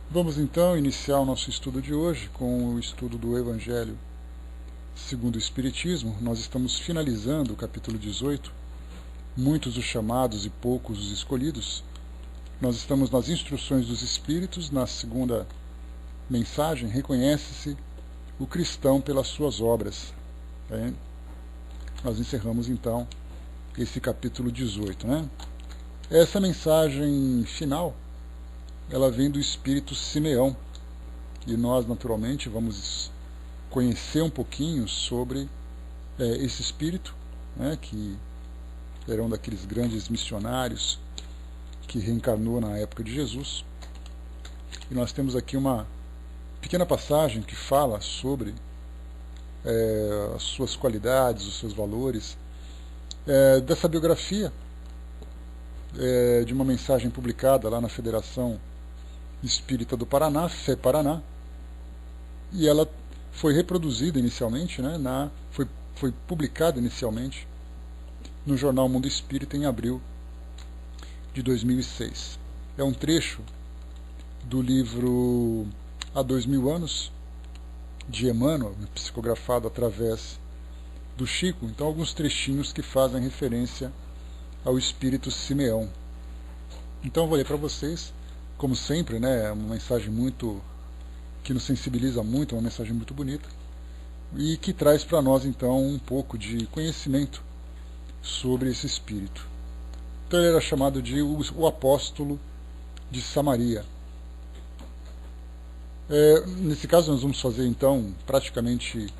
Vamos então iniciar o nosso estudo de hoje com o estudo do Evangelho segundo o Espiritismo. Nós estamos finalizando o capítulo 18, muitos os chamados e poucos os escolhidos. Nós estamos nas instruções dos Espíritos, na segunda mensagem, reconhece-se o cristão pelas suas obras. Nós encerramos então esse capítulo 18. Essa mensagem final, ela vem do Espírito Simeão, e nós naturalmente vamos conhecer um pouquinho sobre esse Espírito, que era um daqueles grandes missionários que reencarnou na época de Jesus. E nós temos aqui uma pequena passagem que fala sobre as suas qualidades, os seus valores, dessa biografia, de uma mensagem publicada lá na Federação Espírita do Paraná, FEParaná, e ela foi reproduzida inicialmente, foi publicada inicialmente no jornal Mundo Espírita em abril de 2006. É um trecho do livro Há 2000 anos, de Emmanuel, psicografado através do Chico. Então, alguns trechinhos que fazem referência ao Espírito Simeão. Então, eu vou ler para vocês, como sempre, uma mensagem que nos sensibiliza muito, uma mensagem muito bonita, e que traz para nós, então, um pouco de conhecimento sobre esse Espírito. Então, ele era chamado de o Apóstolo de Samaria. Nesse caso, nós vamos fazer, então, praticamente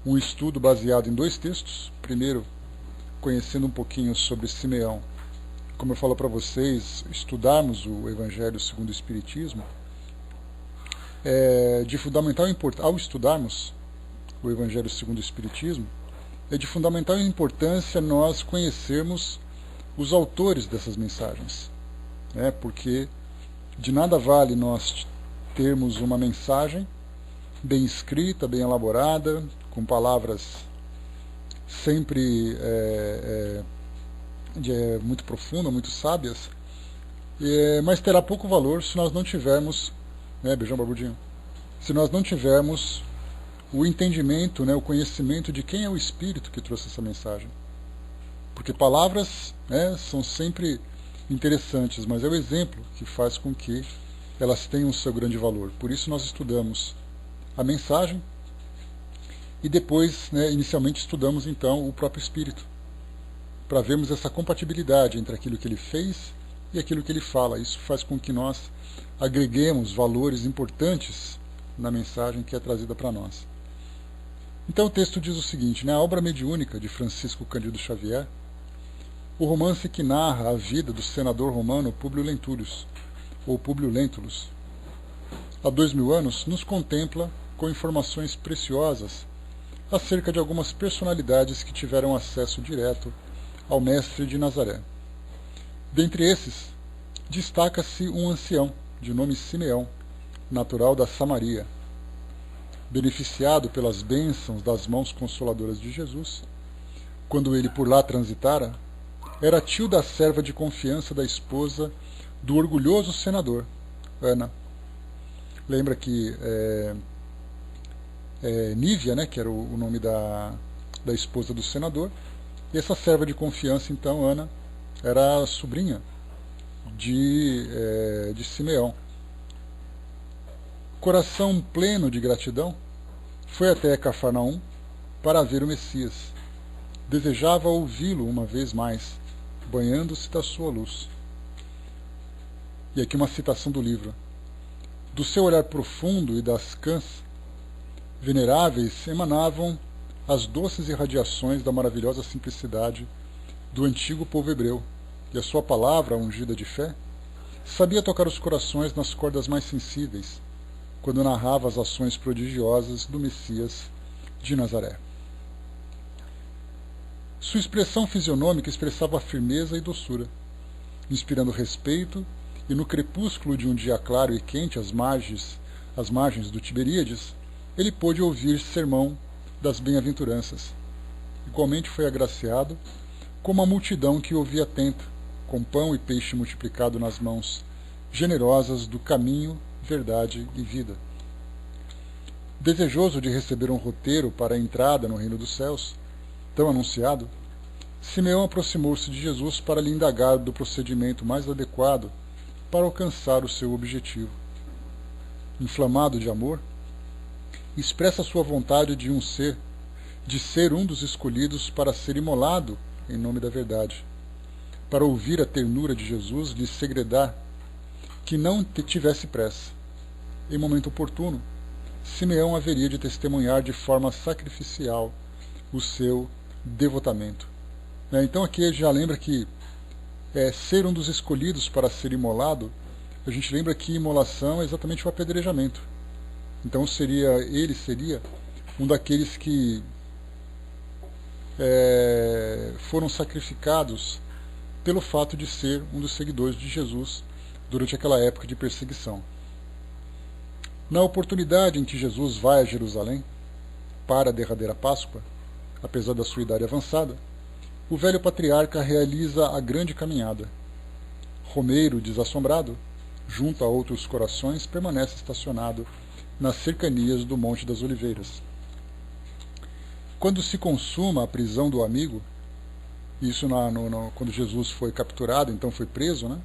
um estudo baseado em dois textos. Primeiro, conhecendo um pouquinho sobre Simeão. Como eu falo para vocês, estudarmos o Evangelho segundo o Espiritismo, de fundamental importância, ao estudarmos o Evangelho segundo o Espiritismo, é de fundamental importância nós conhecermos os autores dessas mensagens, porque de nada vale nós termos uma mensagem bem escrita, bem elaborada, com palavras sempre muito profundas, muito sábias, mas terá pouco valor se nós não tivermos, beijão barbudinho, se nós não tivermos o entendimento, o conhecimento de quem é o Espírito que trouxe essa mensagem. Porque palavras são sempre interessantes, mas é o exemplo que faz com que elas tenham o seu grande valor. Por isso nós estudamos a mensagem e depois, inicialmente, estudamos então o próprio Espírito, para vermos essa compatibilidade entre aquilo que ele fez e aquilo que ele fala. Isso faz com que nós agreguemos valores importantes na mensagem que é trazida para nós. Então o texto diz o seguinte, a obra mediúnica de Francisco Cândido Xavier, o romance que narra a vida do senador romano Públio Lentulus, ou Públio Lentulus, há 2000 anos, nos contempla com informações preciosas acerca de algumas personalidades que tiveram acesso direto ao Mestre de Nazaré. Dentre esses, destaca-se um ancião, de nome Simeão, natural da Samaria. Beneficiado pelas bênçãos das mãos consoladoras de Jesus, quando ele por lá transitara, era tio da serva de confiança da esposa do orgulhoso senador, Ana. Lembra que Nívia, que era o nome da esposa do senador, e essa serva de confiança, então, Ana, era a sobrinha de Simeão. Coração pleno de gratidão, foi até Cafarnaum para ver o Messias. Desejava ouvi-lo uma vez mais, banhando-se da sua luz. E aqui uma citação do livro. Do seu olhar profundo e das cãs veneráveis emanavam as doces irradiações da maravilhosa simplicidade do antigo povo hebreu, e a sua palavra, ungida de fé, sabia tocar os corações nas cordas mais sensíveis, quando narrava as ações prodigiosas do Messias de Nazaré. Sua expressão fisionômica expressava firmeza e doçura, inspirando respeito, e no crepúsculo de um dia claro e quente às margens do Tiberíades, ele pôde ouvir sermão das bem-aventuranças. Igualmente foi agraciado com uma multidão que ouvia atenta, com pão e peixe multiplicado nas mãos generosas do caminho verdade e vida. Desejoso de receber um roteiro para a entrada no reino dos céus, tão anunciado, Simeão aproximou-se de Jesus para lhe indagar do procedimento mais adequado para alcançar o seu objetivo. Inflamado de amor, expressa sua vontade de ser um dos escolhidos para ser imolado em nome da verdade, para ouvir a ternura de Jesus lhe segredar que não tivesse pressa. Em momento oportuno, Simeão haveria de testemunhar de forma sacrificial o seu devotamento. Então aqui ele já lembra que ser um dos escolhidos para ser imolado, a gente lembra que imolação é exatamente o apedrejamento. Então ele seria um daqueles que foram sacrificados pelo fato de ser um dos seguidores de Jesus durante aquela época de perseguição. Na oportunidade em que Jesus vai a Jerusalém para a derradeira Páscoa, apesar da sua idade avançada, o velho patriarca realiza a grande caminhada. Romeiro, desassombrado, junto a outros corações, permanece estacionado nas cercanias do Monte das Oliveiras. Quando se consuma a prisão do amigo, isso quando Jesus foi capturado, então foi preso, né?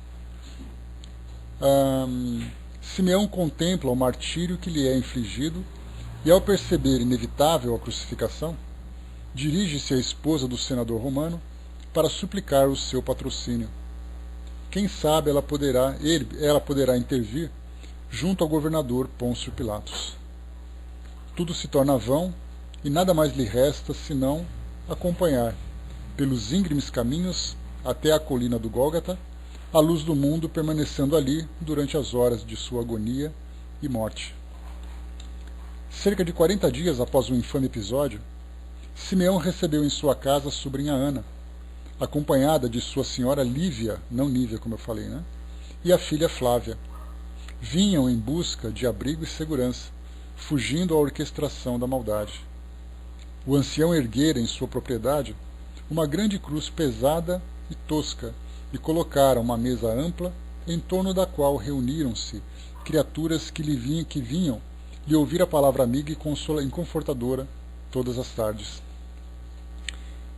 Simeão contempla o martírio que lhe é infligido e, ao perceber inevitável a crucificação, dirige-se à esposa do senador romano para suplicar o seu patrocínio. Quem sabe ela poderá intervir junto ao governador Pôncio Pilatos. Tudo se torna vão e nada mais lhe resta senão acompanhar, pelos íngremes caminhos até a colina do Gólgota, a luz do mundo permanecendo ali durante as horas de sua agonia e morte. Cerca de 40 dias após o infame episódio, Simeão recebeu em sua casa a sobrinha Ana, acompanhada de sua senhora Lívia, não Nívia como eu falei, né? E a filha Flávia. Vinham em busca de abrigo e segurança, fugindo à orquestração da maldade. O ancião erguera em sua propriedade uma grande cruz pesada e tosca e colocaram uma mesa ampla em torno da qual reuniram-se criaturas que vinham lhe ouvir a palavra amiga e confortadora todas as tardes.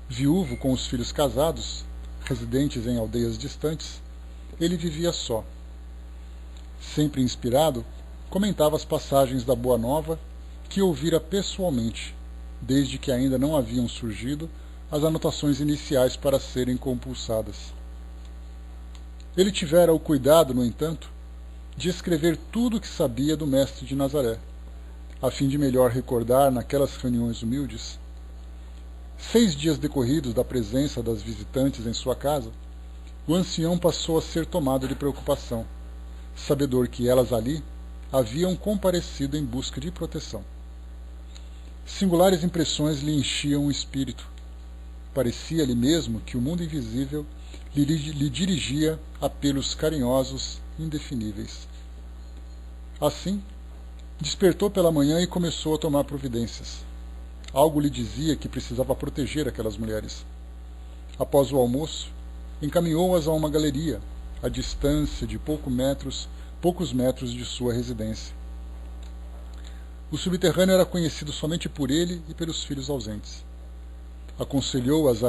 Viúvo com os filhos casados, residentes em aldeias distantes, ele vivia só. Sempre inspirado, comentava as passagens da Boa Nova que ouvira pessoalmente, desde que ainda não haviam surgido as anotações iniciais para serem compulsadas. Ele tivera o cuidado, no entanto, de escrever tudo o que sabia do Mestre de Nazaré, a fim de melhor recordar naquelas reuniões humildes. 6 dias decorridos da presença das visitantes em sua casa, o ancião passou a ser tomado de preocupação, sabedor que elas ali haviam comparecido em busca de proteção. Singulares impressões lhe enchiam o espírito. Parecia-lhe mesmo que o mundo invisível lhe dirigia apelos carinhosos, indefiníveis. Assim, despertou pela manhã e começou a tomar providências. Algo lhe dizia que precisava proteger aquelas mulheres. Após o almoço, encaminhou-as a uma galeria, à distância de poucos metros de sua residência. O subterrâneo era conhecido somente por ele e pelos filhos ausentes. Aconselhou-as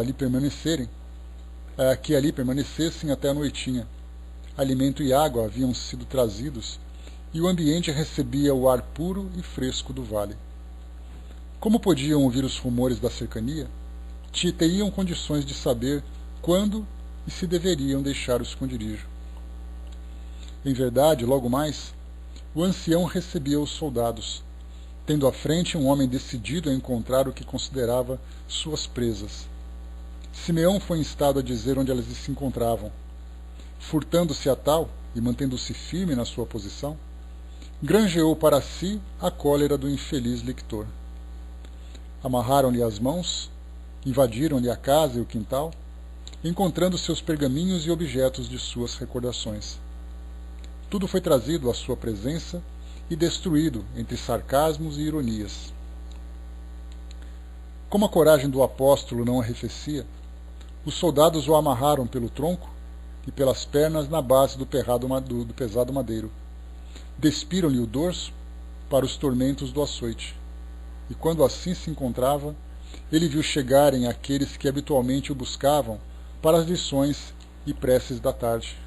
que ali permanecessem até a noitinha. Alimento e água haviam sido trazidos e o ambiente recebia o ar puro e fresco do vale. Como podiam ouvir os rumores da cercania, teriam condições de saber quando e se deveriam deixar o esconderijo. Em verdade, logo mais, o ancião recebia os soldados, tendo à frente um homem decidido a encontrar o que considerava suas presas. Simeão foi instado a dizer onde elas se encontravam. Furtando-se a tal e mantendo-se firme na sua posição, granjeou para si a cólera do infeliz lictor. Amarraram-lhe as mãos, invadiram-lhe a casa e o quintal, encontrando seus pergaminhos e objetos de suas recordações. Tudo foi trazido à sua presença e destruído entre sarcasmos e ironias. Como a coragem do apóstolo não arrefecia, os soldados o amarraram pelo tronco e pelas pernas na base do pesado madeiro, despiram-lhe o dorso para os tormentos do açoite. E quando assim se encontrava, ele viu chegarem aqueles que habitualmente o buscavam para as lições e preces da tarde.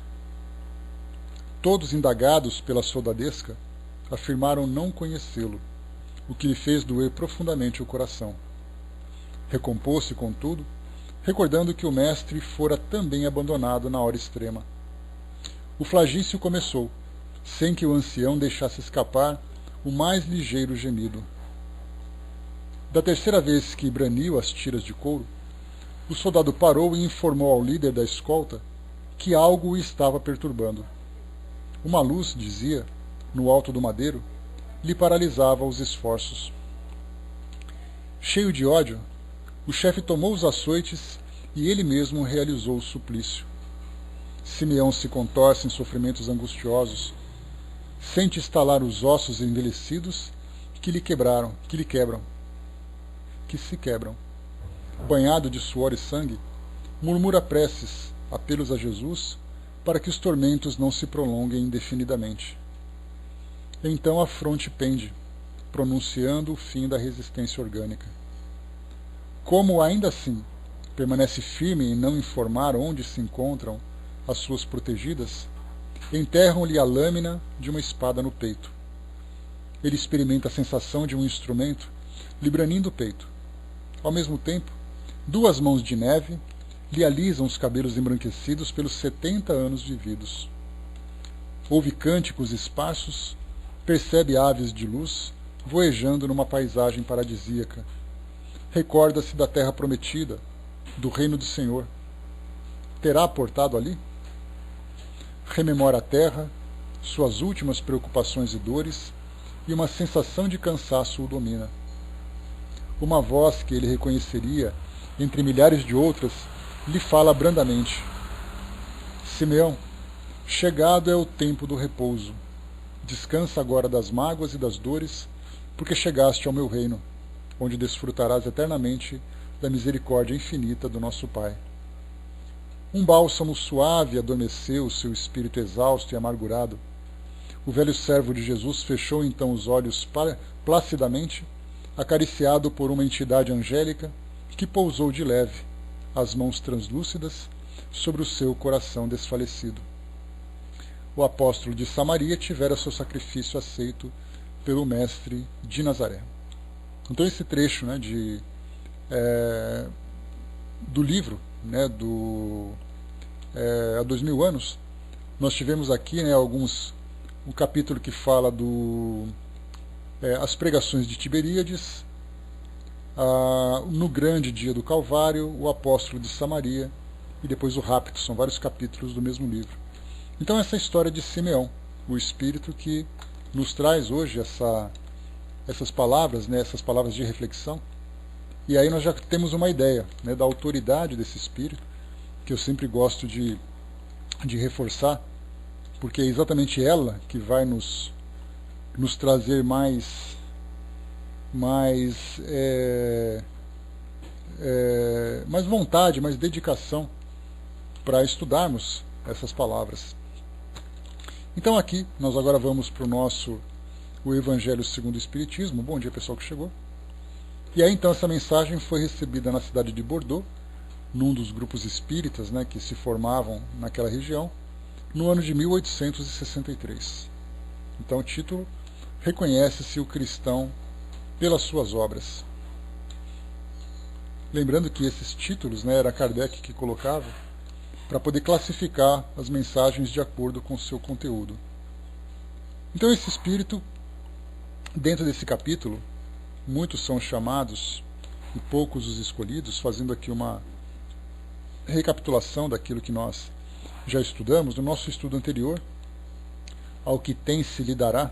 Todos indagados pela soldadesca, afirmaram não conhecê-lo, o que lhe fez doer profundamente o coração. Recompôs-se, contudo, recordando que o mestre fora também abandonado na hora extrema. O flagício começou, sem que o ancião deixasse escapar o mais ligeiro gemido. Da terceira vez que braniu as tiras de couro, o soldado parou e informou ao líder da escolta que algo o estava perturbando. Uma luz, dizia, no alto do madeiro, lhe paralisava os esforços. Cheio de ódio, o chefe tomou os açoites e ele mesmo realizou o suplício. Simeão se contorce em sofrimentos angustiosos, sente estalar os ossos envelhecidos que se quebram. Banhado de suor e sangue, murmura preces, apelos a Jesus, para que os tormentos não se prolonguem indefinidamente. Então a fronte pende, pronunciando o fim da resistência orgânica. Como ainda assim permanece firme em não informar onde se encontram as suas protegidas, enterram-lhe a lâmina de uma espada no peito. Ele experimenta a sensação de um instrumento lhe branindo o peito. Ao mesmo tempo, 2 mãos de neve lhe alisam os cabelos embranquecidos pelos 70 anos vividos. Ouve cânticos esparsos, percebe aves de luz voejando numa paisagem paradisíaca. Recorda-se da terra prometida, do reino do Senhor. Terá portado ali? Rememora a terra, suas últimas preocupações e dores, e uma sensação de cansaço o domina. Uma voz que ele reconheceria entre milhares de outras lhe fala brandamente: Simeão, chegado é o tempo do repouso. Descansa agora das mágoas e das dores, porque chegaste ao meu reino, onde desfrutarás eternamente da misericórdia infinita do nosso Pai. Um bálsamo suave adormeceu o seu espírito exausto e amargurado. O velho servo de Jesus fechou então os olhos placidamente, acariciado por uma entidade angélica que pousou de leve, as mãos translúcidas, sobre o seu coração desfalecido. O apóstolo de Samaria tivera seu sacrifício aceito pelo mestre de Nazaré. Então esse trecho, né, do livro, né, há 2000 anos, nós tivemos aqui, né, um capítulo que fala as pregações de Tiberíades, no grande dia do Calvário, o apóstolo de Samaria e depois o rapto. São vários capítulos do mesmo livro. Então essa história de Simeão, o espírito que nos traz hoje essas palavras, né, essas palavras de reflexão. E aí nós já temos uma ideia, né, da autoridade desse espírito, que eu sempre gosto de reforçar, porque é exatamente ela que vai nos trazer mais vontade, mais dedicação para estudarmos essas palavras. Então aqui, nós agora vamos para o Evangelho segundo o Espiritismo. Bom dia, pessoal que chegou. E aí então essa mensagem foi recebida na cidade de Bordeaux, num dos grupos espíritas, né, que se formavam naquela região, no ano de 1863. Então o título: Reconhece-se o cristão pelas suas obras. Lembrando que esses títulos, né, era Kardec que colocava para poder classificar as mensagens de acordo com o seu conteúdo. Então esse espírito, dentro desse capítulo, muitos são chamados e poucos os escolhidos, fazendo aqui uma recapitulação daquilo que nós já estudamos no nosso estudo anterior. Ao que tem se lhe dará,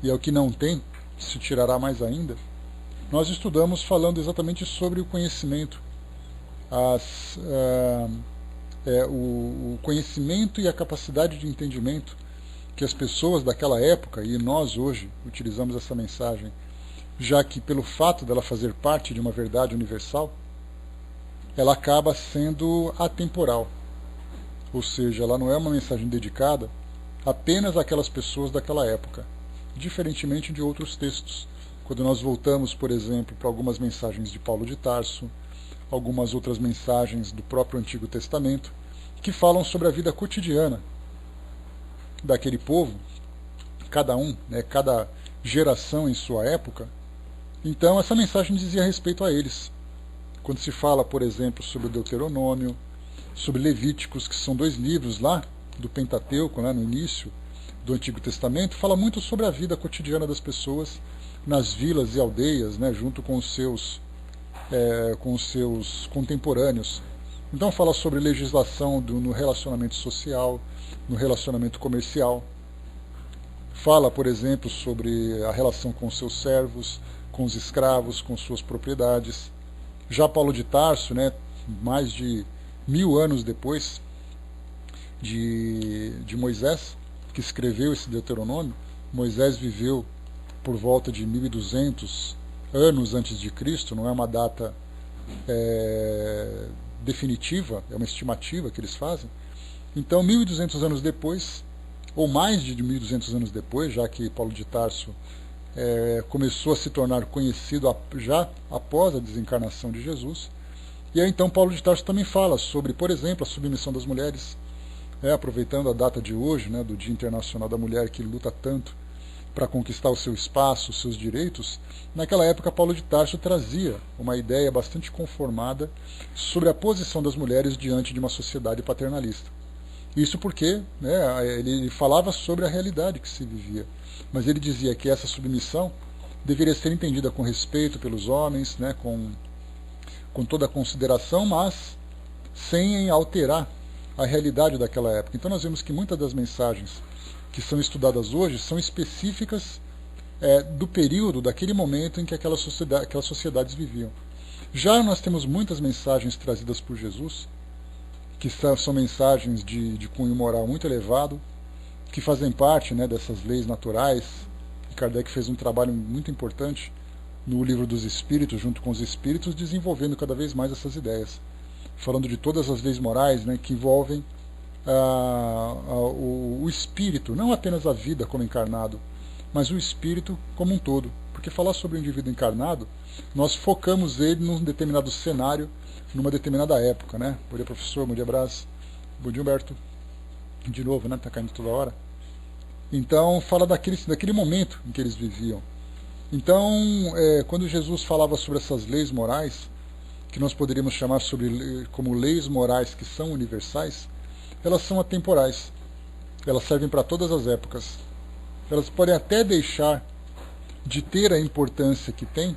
e ao que não tem se tirará mais ainda. Nós estudamos falando exatamente sobre o conhecimento, o conhecimento e a capacidade de entendimento que as pessoas daquela época, e nós hoje utilizamos essa mensagem, já que pelo fato dela fazer parte de uma verdade universal, ela acaba sendo atemporal, ou seja, ela não é uma mensagem dedicada apenas àquelas pessoas daquela época, diferentemente de outros textos. Quando nós voltamos, por exemplo, para algumas mensagens de Paulo de Tarso, algumas outras mensagens do próprio Antigo Testamento, que falam sobre a vida cotidiana daquele povo, cada um, né, cada geração em sua época. Então essa mensagem dizia respeito a eles. Quando se fala, por exemplo, sobre o Deuteronômio, sobre Levíticos, que são 2 livros lá do Pentateuco, né, no início do Antigo Testamento, fala muito sobre a vida cotidiana das pessoas nas vilas e aldeias, né, junto com os seus contemporâneos. Então fala sobre legislação no relacionamento social, no relacionamento comercial. Fala, por exemplo, sobre a relação com os seus servos, com os escravos, com suas propriedades. Já Paulo de Tarso, né, mais de 1000 anos depois de Moisés, que escreveu esse Deuteronômio, Moisés viveu por volta de 1200 anos antes de Cristo, não é uma data definitiva, é uma estimativa que eles fazem. Então, 1200 anos depois, ou mais de 1200 anos depois, já que Paulo de Tarso começou a se tornar conhecido já após a desencarnação de Jesus. E aí então Paulo de Tarso também fala sobre, por exemplo, a submissão das mulheres, aproveitando a data de hoje, né, do Dia Internacional da Mulher, que luta tanto para conquistar o seu espaço, os seus direitos. Naquela época Paulo de Tarso trazia uma ideia bastante conformada sobre a posição das mulheres diante de uma sociedade paternalista. Isso porque, né, ele falava sobre a realidade que se vivia, mas ele dizia que essa submissão deveria ser entendida com respeito pelos homens, né, com toda a consideração, mas sem alterar a realidade daquela época. Então nós vemos que muitas das mensagens que são estudadas hoje são específicas do período, daquele momento em que aquelas sociedades viviam. Já nós temos muitas mensagens trazidas por Jesus, que são mensagens de cunho moral muito elevado, que fazem parte, né, dessas leis naturais. Kardec fez um trabalho muito importante no Livro dos Espíritos, junto com os Espíritos, desenvolvendo cada vez mais essas ideias, falando de todas as leis morais, né, que envolvem o espírito, não apenas a vida como encarnado, mas o espírito como um todo. Porque falar sobre o indivíduo encarnado, nós focamos ele num determinado cenário, numa determinada época, né? Bom dia, professor, bom dia, Brás, bom dia, Humberto, de novo, né? Tá caindo toda hora. Então, fala daquele momento em que eles viviam. Então, quando Jesus falava sobre essas leis morais, que nós poderíamos chamar como leis morais que são universais, elas são atemporais. Elas servem para todas as épocas. Elas podem até deixar de ter a importância que tem,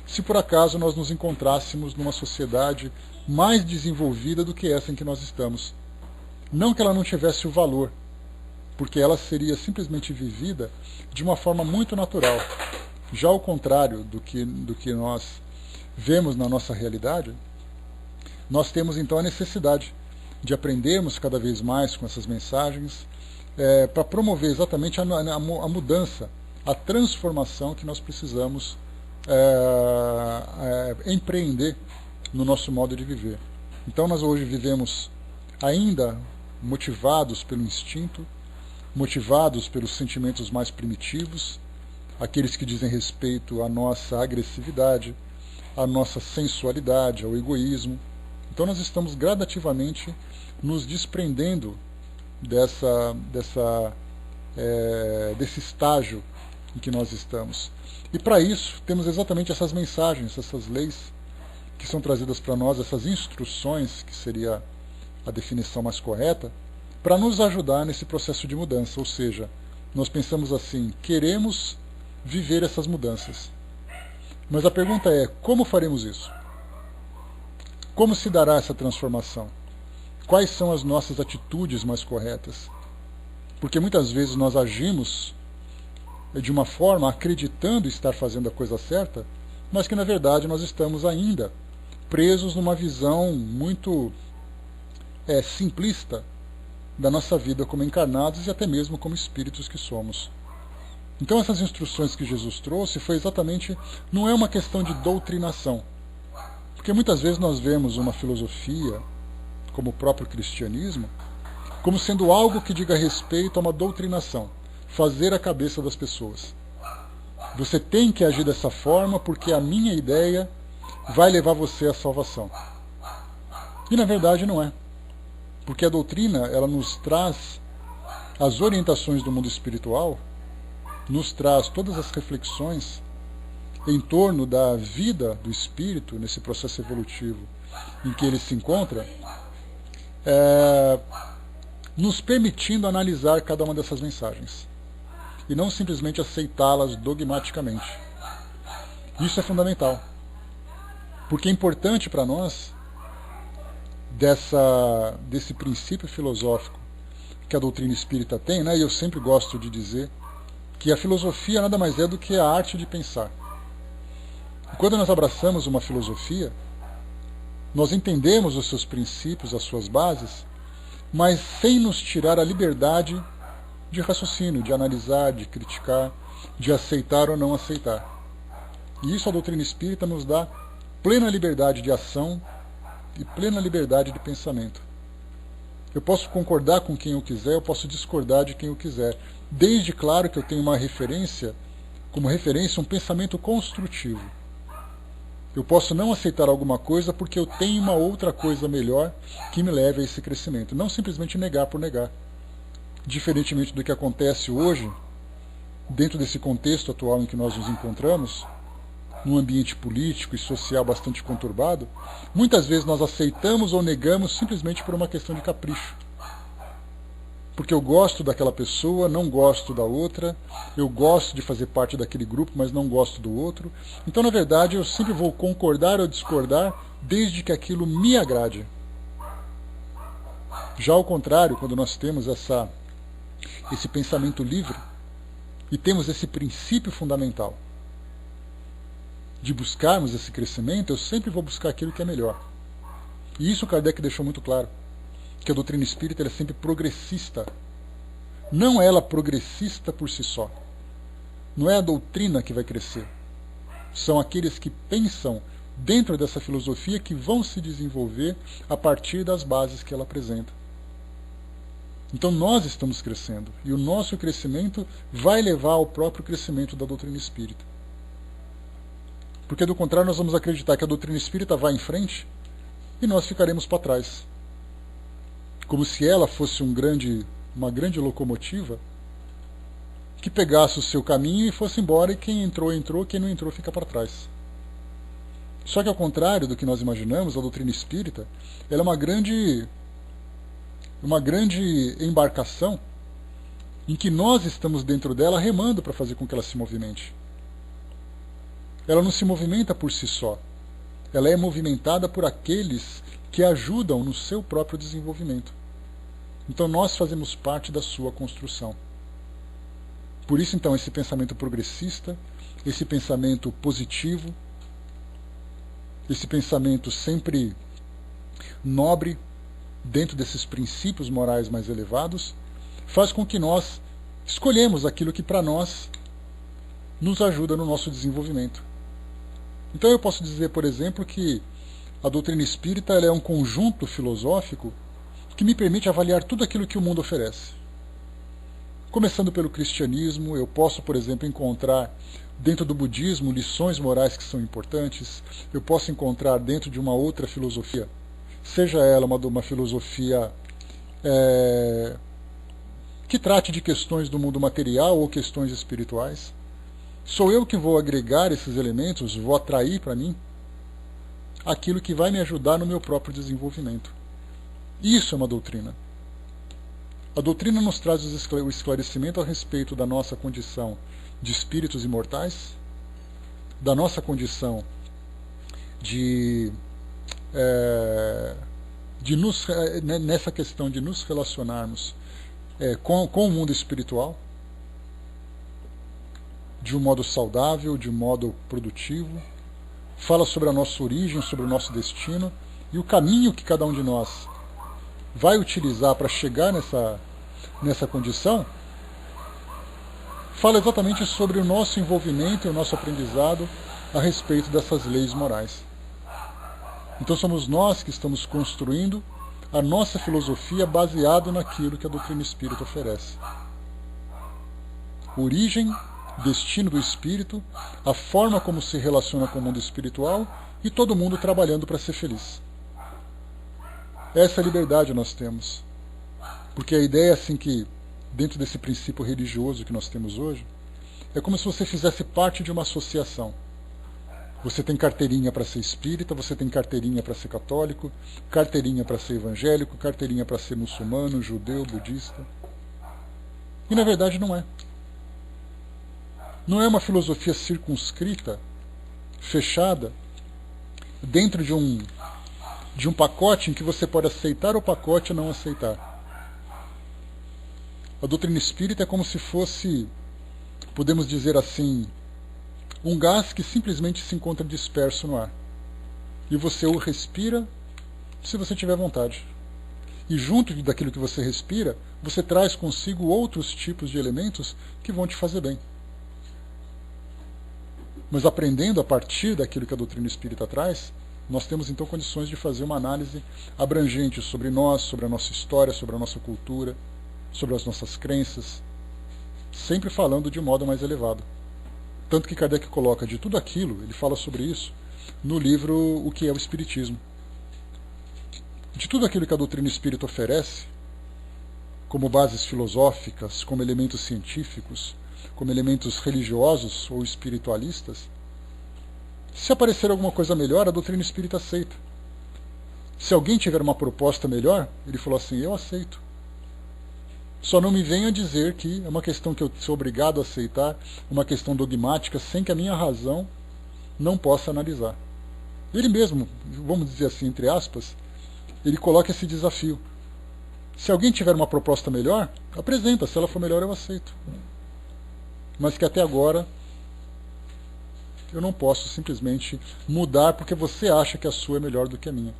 se por acaso nós nos encontrássemos numa sociedade mais desenvolvida do que essa em que nós estamos. Não que ela não tivesse o valor, porque ela seria simplesmente vivida de uma forma muito natural. Já ao contrário do que nós vemos na nossa realidade, nós temos então a necessidade de aprendermos cada vez mais com essas mensagens, para promover exatamente a mudança, a transformação que nós precisamos empreender no nosso modo de viver. Então nós hoje vivemos ainda motivados pelo instinto, motivados pelos sentimentos mais primitivos, aqueles que dizem respeito à nossa agressividade, à nossa sensualidade, ao egoísmo. Então nós estamos gradativamente nos desprendendo desse estágio em que nós estamos. E para isso temos exatamente essas mensagens, essas leis que são trazidas para nós, essas instruções, que seria a definição mais correta, para nos ajudar nesse processo de mudança. Ou seja, nós pensamos assim, queremos viver essas mudanças. Mas a pergunta é, como faremos isso? Como se dará essa transformação? Quais são as nossas atitudes mais corretas? Porque muitas vezes nós agimos de uma forma acreditando estar fazendo a coisa certa, mas que na verdade nós estamos ainda presos numa visão muito simplista da nossa vida como encarnados e até mesmo como espíritos que somos. Então essas instruções que Jesus trouxe foi exatamente, não é uma questão de doutrinação, porque muitas vezes nós vemos uma filosofia, como o próprio cristianismo, como sendo algo que diga respeito a uma doutrinação, fazer a cabeça das pessoas. Você tem que agir dessa forma porque a minha ideia vai levar você à salvação. E na verdade não é. Porque a doutrina, ela nos traz as orientações do mundo espiritual, nos traz todas as reflexões em torno da vida do espírito, nesse processo evolutivo em que ele se encontra, nos permitindo analisar cada uma dessas mensagens e não simplesmente aceitá-las dogmaticamente. Isso é fundamental, porque é importante para nós desse princípio filosófico que a doutrina espírita tem, né? E eu sempre gosto de dizer que a filosofia nada mais é do que a arte de pensar. E quando nós abraçamos uma filosofia, nós entendemos os seus princípios, as suas bases, mas sem nos tirar a liberdade de raciocínio, de analisar, de criticar, de aceitar ou não aceitar. E isso a doutrina espírita nos dá plena liberdade de ação e plena liberdade de pensamento. Eu posso concordar com quem eu quiser, eu posso discordar de quem eu quiser, desde, claro, que eu tenha uma referência, como referência, um pensamento construtivo. Eu posso não aceitar alguma coisa porque eu tenho uma outra coisa melhor que me leve a esse crescimento, não simplesmente negar por negar. Diferentemente do que acontece hoje, dentro desse contexto atual em que nós nos encontramos, num ambiente político e social bastante conturbado, muitas vezes nós aceitamos ou negamos simplesmente por uma questão de capricho. Porque eu gosto daquela pessoa, não gosto da outra, eu gosto de fazer parte daquele grupo, mas não gosto do outro. Então, na verdade, eu sempre vou concordar ou discordar desde que aquilo me agrade. Já ao contrário, quando nós temos esse pensamento livre e temos esse princípio fundamental de buscarmos esse crescimento, eu sempre vou buscar aquilo que é melhor. E isso Kardec deixou muito claro, que a doutrina espírita é sempre progressista. Não é ela progressista por si só. Não é a doutrina que vai crescer. São aqueles que pensam dentro dessa filosofia que vão se desenvolver a partir das bases que ela apresenta. Então nós estamos crescendo, e o nosso crescimento vai levar ao próprio crescimento da doutrina espírita. Porque do contrário nós vamos acreditar que a doutrina espírita vai em frente e nós ficaremos para trás. Como se ela fosse uma grande locomotiva que pegasse o seu caminho e fosse embora, e quem entrou, entrou, quem não entrou fica para trás. Só que ao contrário do que nós imaginamos, a doutrina espírita ela é uma grande embarcação em que nós estamos dentro dela remando para fazer com que ela se movimente. Ela não se movimenta por si só. Ela é movimentada por aqueles que ajudam no seu próprio desenvolvimento. Então nós fazemos parte da sua construção. Por isso, então, esse pensamento progressista, esse pensamento positivo, esse pensamento sempre nobre, dentro desses princípios morais mais elevados, faz com que nós escolhemos aquilo que para nós nos ajuda no nosso desenvolvimento. Então eu posso dizer, por exemplo, que a doutrina espírita ela é um conjunto filosófico que me permite avaliar tudo aquilo que o mundo oferece. Começando pelo cristianismo, eu posso, por exemplo, encontrar dentro do budismo lições morais que são importantes. Eu posso encontrar dentro de uma outra filosofia, seja ela uma filosofia que trate de questões do mundo material ou questões espirituais. Sou eu que vou agregar esses elementos, vou atrair para mim aquilo que vai me ajudar no meu próprio desenvolvimento. Isso é uma doutrina. A doutrina nos traz o esclarecimento a respeito da nossa condição de espíritos imortais, da nossa condição nessa questão de nos relacionarmos com o mundo espiritual, de um modo saudável, de um modo produtivo, fala sobre a nossa origem, sobre o nosso destino e o caminho que cada um de nós vai utilizar para chegar nessa condição, fala exatamente sobre o nosso envolvimento e o nosso aprendizado a respeito dessas leis morais. Então somos nós que estamos construindo a nossa filosofia baseada naquilo que a doutrina espírita oferece. Origem, destino do espírito, a forma como se relaciona com o mundo espiritual e todo mundo trabalhando para ser feliz. Essa liberdade nós temos. Porque a ideia é assim que, dentro desse princípio religioso que nós temos hoje, é como se você fizesse parte de uma associação. Você tem carteirinha para ser espírita, você tem carteirinha para ser católico, carteirinha para ser evangélico, carteirinha para ser muçulmano, judeu, budista. E na verdade não é. Não é uma filosofia circunscrita, fechada, dentro de um pacote em que você pode aceitar o pacote ou não aceitar. A doutrina espírita é como se fosse, podemos dizer assim, um gás que simplesmente se encontra disperso no ar. E você o respira se você tiver vontade. E junto daquilo que você respira, você traz consigo outros tipos de elementos que vão te fazer bem. Mas aprendendo a partir daquilo que a doutrina espírita traz, nós temos então condições de fazer uma análise abrangente sobre nós, sobre a nossa história, sobre a nossa cultura, sobre as nossas crenças, sempre falando de modo mais elevado. Tanto que Kardec coloca de tudo aquilo, ele fala sobre isso, no livro O que é o Espiritismo. De tudo aquilo que a doutrina espírita oferece, como bases filosóficas, como elementos científicos, como elementos religiosos ou espiritualistas, se aparecer alguma coisa melhor, a doutrina espírita aceita. Se alguém tiver uma proposta melhor, ele falou assim, eu aceito. Só não me venha dizer que é uma questão que eu sou obrigado a aceitar, uma questão dogmática, sem que a minha razão não possa analisar. Ele mesmo, vamos dizer assim, entre aspas, ele coloca esse desafio. Se alguém tiver uma proposta melhor, apresenta. Se ela for melhor, eu aceito. Mas que até agora eu não posso simplesmente mudar porque você acha que a sua é melhor do que a minha.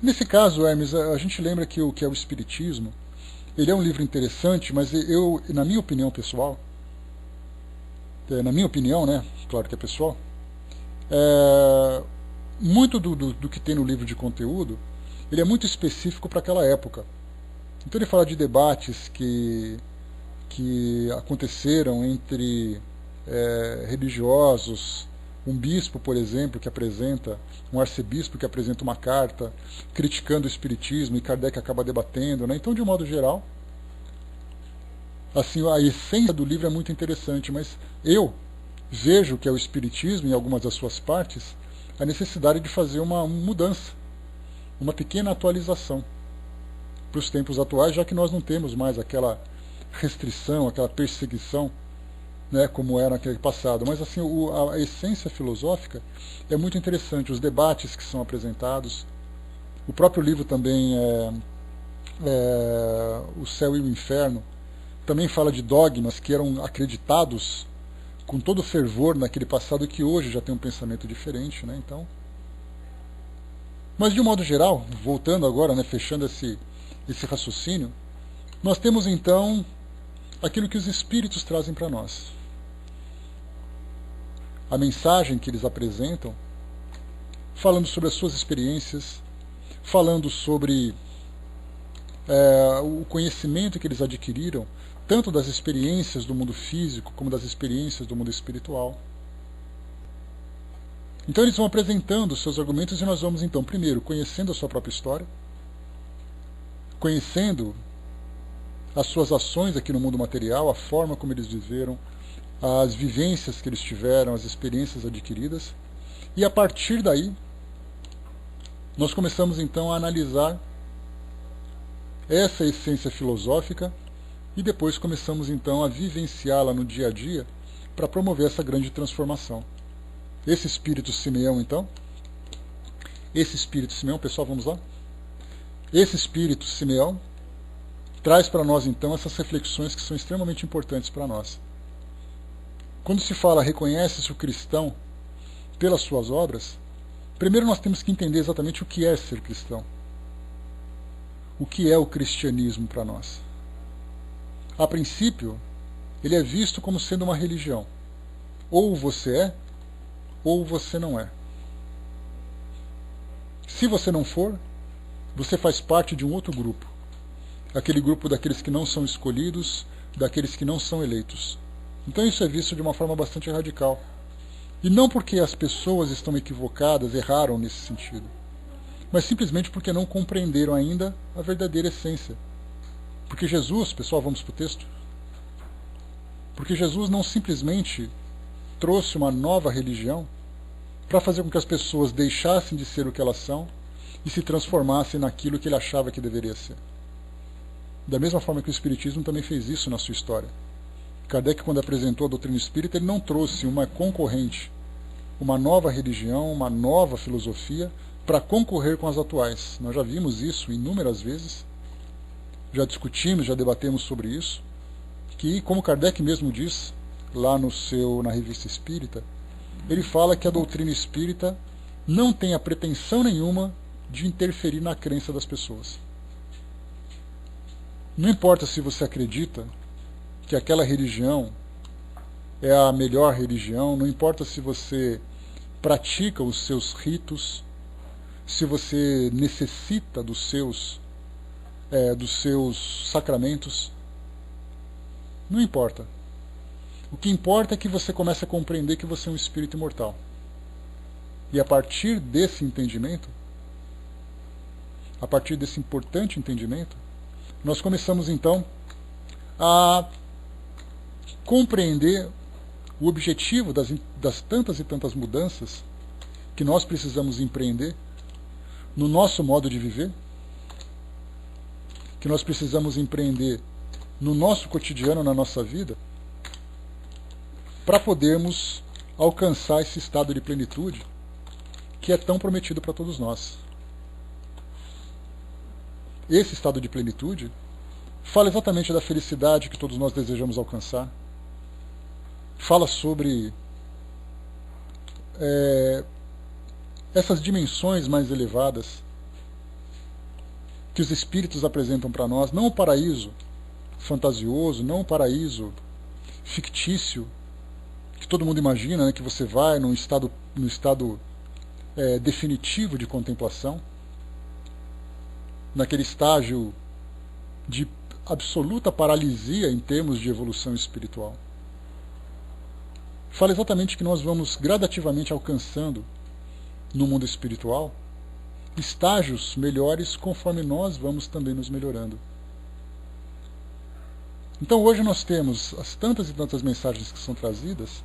Nesse caso, Hermes, a gente lembra que o que é o Espiritismo, ele é um livro interessante, mas eu, na minha opinião pessoal, né, claro que é pessoal, muito do que tem no livro de conteúdo, ele é muito específico para aquela época. Então ele fala de debates que aconteceram entre religiosos, um bispo, por exemplo, um arcebispo que apresenta uma carta criticando o espiritismo e Kardec acaba debatendo, né? Então, de um modo geral, assim, a essência do livro é muito interessante, mas eu vejo que é o espiritismo, em algumas das suas partes, a necessidade de fazer uma mudança, uma pequena atualização para os tempos atuais, já que nós não temos mais aquela restrição, aquela perseguição, né, como era naquele passado. Mas assim, a essência filosófica é muito interessante, os debates que são apresentados. O próprio livro também, O Céu e o Inferno, também fala de dogmas que eram acreditados com todo fervor naquele passado e que hoje já tem um pensamento diferente, né? Então, mas de um modo geral, voltando agora, né, fechando esse raciocínio, nós temos então aquilo que os espíritos trazem para nós. A mensagem que eles apresentam, falando sobre as suas experiências, falando sobre o conhecimento que eles adquiriram, tanto das experiências do mundo físico, como das experiências do mundo espiritual. Então eles vão apresentando os seus argumentos e nós vamos então, primeiro, conhecendo a sua própria história, conhecendo as suas ações aqui no mundo material, a forma como eles viveram, as vivências que eles tiveram, as experiências adquiridas, e a partir daí nós começamos então a analisar essa essência filosófica e depois começamos então a vivenciá-la no dia a dia para promover essa grande transformação. Esse espírito Simeão, então, pessoal, vamos lá? Esse espírito Simeão traz para nós então essas reflexões que são extremamente importantes para nós. Quando se fala reconhece-se o cristão pelas suas obras, primeiro nós temos que entender exatamente o que é ser cristão. O que é o cristianismo para nós? A princípio, ele é visto como sendo uma religião. Ou você é, ou você não é. Se você não for, você faz parte de um outro grupo. Aquele grupo daqueles que não são escolhidos, daqueles que não são eleitos. Então isso é visto de uma forma bastante radical. E não porque as pessoas estão equivocadas, erraram nesse sentido, mas simplesmente porque não compreenderam ainda a verdadeira essência. Porque Jesus, pessoal, vamos para o texto. Porque Jesus não simplesmente trouxe uma nova religião para fazer com que as pessoas deixassem de ser o que elas são e se transformassem naquilo que ele achava que deveria ser. Da mesma forma que o Espiritismo também fez isso na sua história. Kardec, quando apresentou a doutrina espírita, ele não trouxe uma concorrente, uma nova religião, uma nova filosofia para concorrer com as atuais. Nós já vimos isso inúmeras vezes, já discutimos, já debatemos sobre isso, que, como Kardec mesmo diz, lá na Revista Espírita, ele fala que a doutrina espírita não tem a pretensão nenhuma de interferir na crença das pessoas. Não importa se você acredita que aquela religião é a melhor religião, não importa se você pratica os seus ritos, se você necessita dos seus sacramentos, não importa. O que importa é que você comece a compreender que você é um espírito imortal. E a partir desse entendimento, a partir desse importante entendimento, nós começamos então a compreender o objetivo das tantas e tantas mudanças que nós precisamos empreender no nosso modo de viver, que nós precisamos empreender no nosso cotidiano, na nossa vida, para podermos alcançar esse estado de plenitude que é tão prometido para todos nós. Esse estado de plenitude fala exatamente da felicidade que todos nós desejamos alcançar, fala sobre essas dimensões mais elevadas que os espíritos apresentam para nós, não o paraíso fantasioso, não o paraíso fictício que todo mundo imagina, né, que você vai num estado definitivo de contemplação, naquele estágio de absoluta paralisia em termos de evolução espiritual. Fala exatamente que nós vamos gradativamente alcançando no mundo espiritual estágios melhores conforme nós vamos também nos melhorando. Então hoje nós temos as tantas e tantas mensagens que são trazidas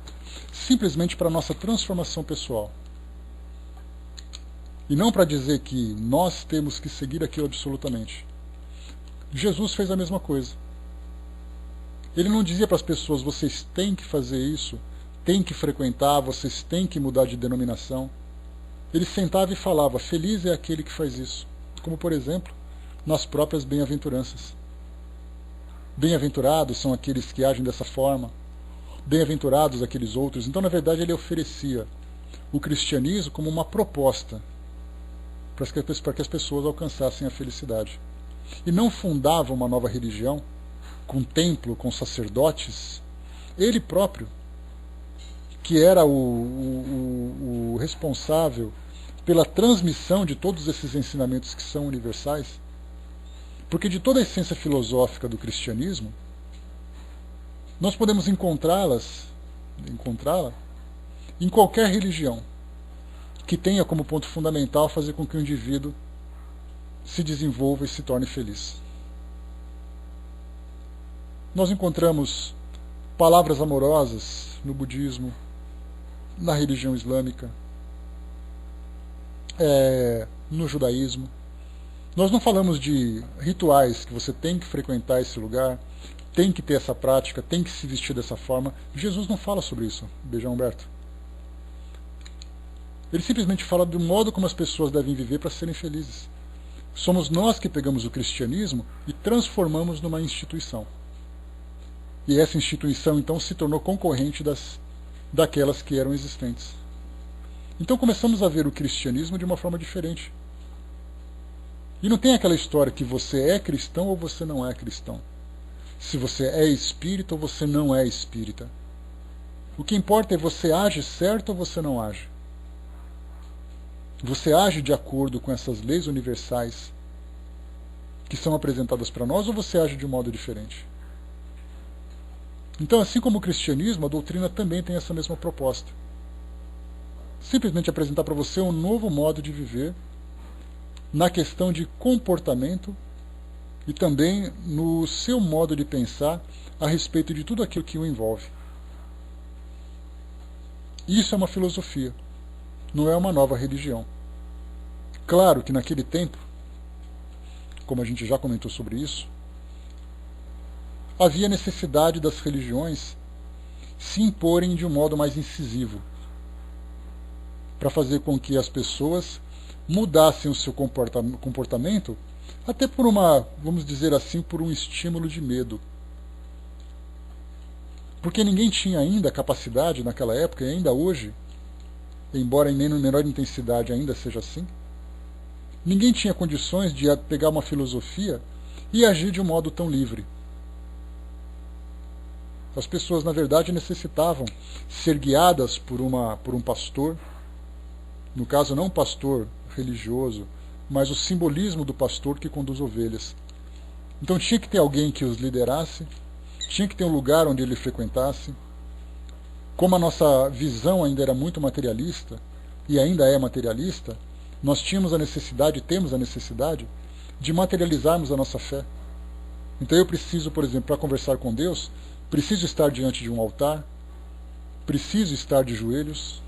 simplesmente para a nossa transformação pessoal. E não para dizer que nós temos que seguir aquilo absolutamente. Jesus fez a mesma coisa. Ele não dizia para as pessoas, vocês têm que fazer isso, têm que frequentar, vocês têm que mudar de denominação. Ele sentava e falava, feliz é aquele que faz isso. Como, por exemplo, nas próprias bem-aventuranças. Bem-aventurados são aqueles que agem dessa forma, bem-aventurados aqueles outros. Então, na verdade, ele oferecia o cristianismo como uma proposta para que as pessoas alcançassem a felicidade. E não fundava uma nova religião, com templo, com sacerdotes. Ele próprio, que era o responsável pela transmissão de todos esses ensinamentos que são universais, porque de toda a essência filosófica do cristianismo, nós podemos encontrá-la em qualquer religião que tenha como ponto fundamental fazer com que o indivíduo se desenvolva e se torne feliz. Nós encontramos palavras amorosas no budismo, na religião islâmica, no judaísmo. Nós não falamos de rituais que você tem que frequentar esse lugar, tem que ter essa prática, tem que se vestir dessa forma. Jesus não fala sobre isso, Beijão Humberto. Ele simplesmente fala do modo como as pessoas devem viver para serem felizes. Somos nós que pegamos o cristianismo e transformamos numa instituição. E essa instituição, então, se tornou concorrente daquelas que eram existentes. Então começamos a ver o cristianismo de uma forma diferente. E não tem aquela história que você é cristão ou você não é cristão. Se você é espírita ou você não é espírita. O que importa é você age certo ou você não age. Você age de acordo com essas leis universais que são apresentadas para nós ou você age de um modo diferente? Então, assim como o cristianismo, a doutrina também tem essa mesma proposta. Simplesmente apresentar para você um novo modo de viver na questão de comportamento e também no seu modo de pensar a respeito de tudo aquilo que o envolve. Isso é uma filosofia, não é uma nova religião. Claro que naquele tempo, como a gente já comentou sobre isso, havia necessidade das religiões se imporem de um modo mais incisivo, para fazer com que as pessoas mudassem o seu comportamento, até por uma, vamos dizer assim, por um estímulo de medo. Porque ninguém tinha ainda a capacidade naquela época, e ainda hoje, embora em menor intensidade ainda seja assim, ninguém tinha condições de pegar uma filosofia e agir de um modo tão livre. As pessoas, na verdade, necessitavam ser guiadas por um pastor, no caso não um pastor religioso, mas o simbolismo do pastor que conduz ovelhas. Então tinha que ter alguém que os liderasse, tinha que ter um lugar onde ele frequentasse. Como a nossa visão ainda era muito materialista, e ainda é materialista, nós temos a necessidade de materializarmos a nossa fé. Então eu preciso, por exemplo, para conversar com Deus, preciso estar diante de um altar, preciso estar de joelhos,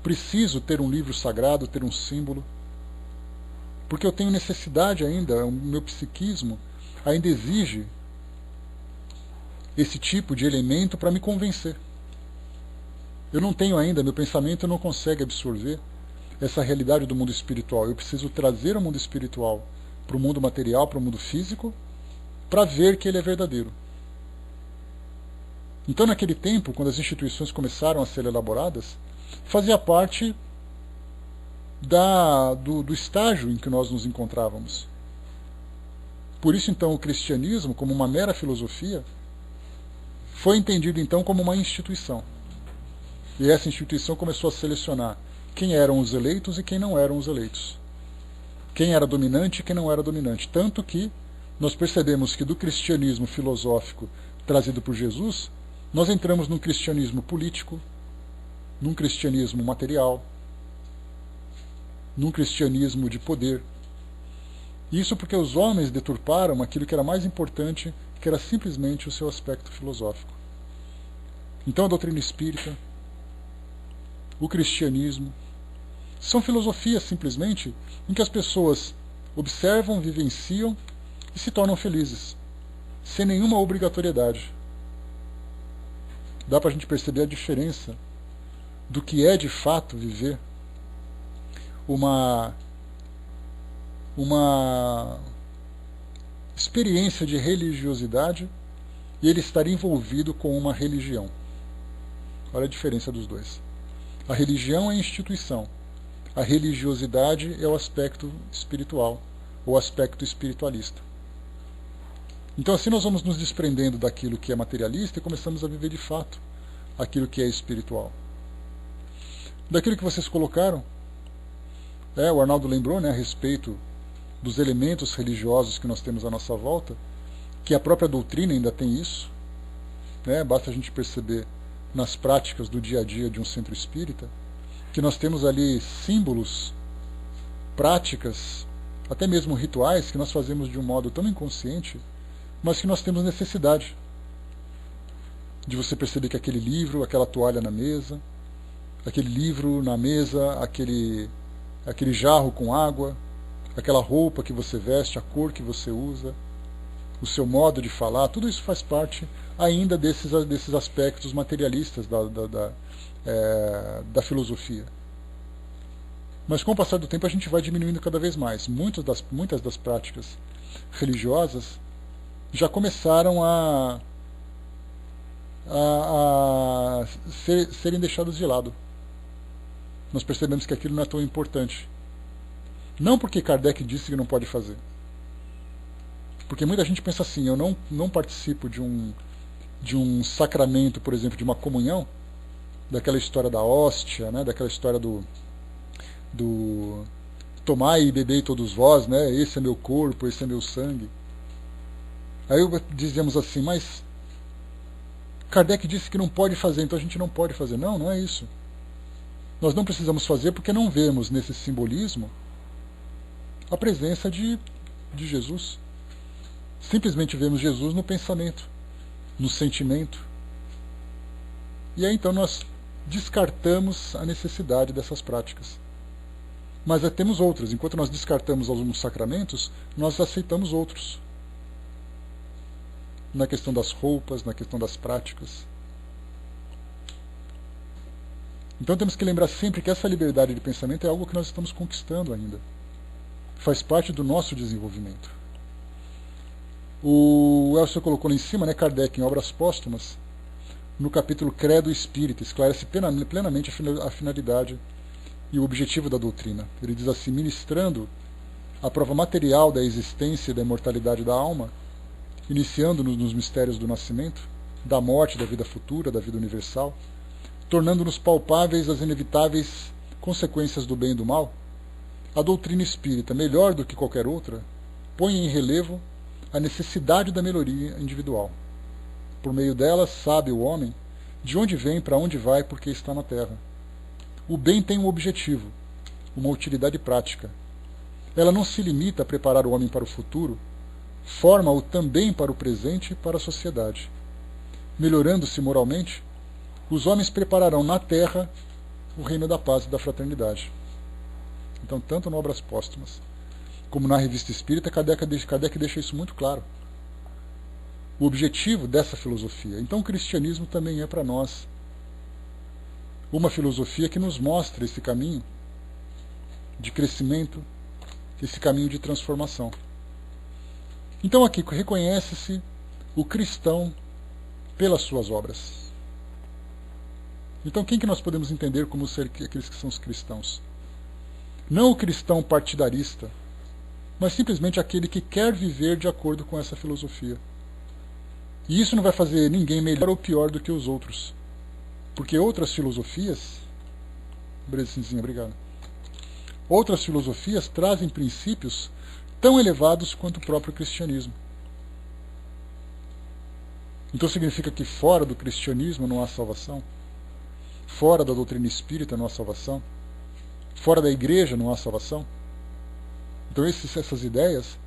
preciso ter um livro sagrado, ter um símbolo, porque eu tenho necessidade ainda, o meu psiquismo ainda exige esse tipo de elemento para me convencer. Eu não tenho ainda, meu pensamento não consegue absorver essa realidade do mundo espiritual. Eu preciso trazer o mundo espiritual para o mundo material, para o mundo físico, para ver que ele é verdadeiro. Então, naquele tempo, quando as instituições começaram a ser elaboradas, fazia parte do estágio em que nós nos encontrávamos. Por isso, então, o cristianismo, como uma mera filosofia, foi entendido, então, como uma instituição. E essa instituição começou a selecionar quem eram os eleitos e quem não eram os eleitos. Quem era dominante e quem não era dominante. Tanto que nós percebemos que do cristianismo filosófico trazido por Jesus, nós entramos num cristianismo político, num cristianismo material, num cristianismo de poder. Isso porque os homens deturparam aquilo que era mais importante, que era simplesmente o seu aspecto filosófico. Então a doutrina espírita, o cristianismo, são filosofias simplesmente em que as pessoas observam, vivenciam e se tornam felizes, sem nenhuma obrigatoriedade. Dá para a gente perceber a diferença do que é de fato viver uma experiência de religiosidade e ele estar envolvido com uma religião. Olha a diferença dos dois. A religião é a instituição. A religiosidade é o aspecto espiritual, ou aspecto espiritualista. Então assim nós vamos nos desprendendo daquilo que é materialista e começamos a viver de fato aquilo que é espiritual. Daquilo que vocês colocaram, o Arnaldo lembrou, a respeito dos elementos religiosos que nós temos à nossa volta, que a própria doutrina ainda tem isso, basta a gente perceber nas práticas do dia a dia de um centro espírita, que nós temos ali símbolos, práticas, até mesmo rituais que nós fazemos de um modo tão inconsciente, mas que nós temos necessidade de você perceber que aquele livro, aquela toalha na mesa, aquele livro na mesa, aquele jarro com água, aquela roupa que você veste, a cor que você usa, o seu modo de falar, tudo isso faz parte ainda desses aspectos materialistas da filosofia. Mas com o passar do tempo a gente vai diminuindo cada vez mais. Muitas das práticas religiosas já começaram a serem deixadas de lado. Nós percebemos que aquilo não é tão importante. Não porque Kardec disse que não pode fazer. Porque muita gente pensa assim, eu não participo de um sacramento, por exemplo, de uma comunhão, daquela história da hóstia, né? Daquela história do tomai e bebei todos vós, né? Esse é meu corpo, esse é meu sangue. Aí dizemos assim, mas Kardec disse que não pode fazer, então a gente não pode fazer. Não, não é isso. Nós não precisamos fazer porque não vemos nesse simbolismo a presença de Jesus. Simplesmente vemos Jesus no pensamento, no sentimento. E aí então nós descartamos a necessidade dessas práticas. Mas temos outras. Enquanto nós descartamos alguns sacramentos, nós aceitamos outros. Na questão das roupas, na questão das práticas. Então temos que lembrar sempre que essa liberdade de pensamento é algo que nós estamos conquistando ainda. Faz parte do nosso desenvolvimento. O Elcio colocou lá em cima, né, Kardec, em Obras Póstumas, no capítulo Credo Espírita, esclarece plenamente a finalidade e o objetivo da doutrina. Ele diz assim, ministrando a prova material da existência e da imortalidade da alma, iniciando-nos nos mistérios do nascimento, da morte, da vida futura, da vida universal, tornando-nos palpáveis as inevitáveis consequências do bem e do mal, a doutrina espírita, melhor do que qualquer outra, põe em relevo a necessidade da melhoria individual. Por meio dela, sabe o homem de onde vem, para onde vai, porque está na Terra. O bem tem um objetivo, uma utilidade prática. Ela não se limita a preparar o homem para o futuro, forma-o também para o presente e para a sociedade. Melhorando-se moralmente, os homens prepararão na Terra o reino da paz e da fraternidade. Então, tanto em Obras Póstumas como na Revista Espírita, Kardec deixa isso muito claro. O objetivo dessa filosofia. Então, o cristianismo também é para nós uma filosofia que nos mostra esse caminho de crescimento, esse caminho de transformação. Então, aqui reconhece-se o cristão pelas suas obras. Então, quem que nós podemos entender como ser aqueles que são os cristãos? Não o cristão partidarista, mas simplesmente aquele que quer viver de acordo com essa filosofia. E isso não vai fazer ninguém melhor ou pior do que os outros. Porque outras filosofias... Brezinho, obrigado. Outras filosofias trazem princípios tão elevados quanto o próprio cristianismo. Então significa que fora do cristianismo não há salvação? Fora da doutrina espírita não há salvação? Fora da igreja não há salvação? Então essas ideias,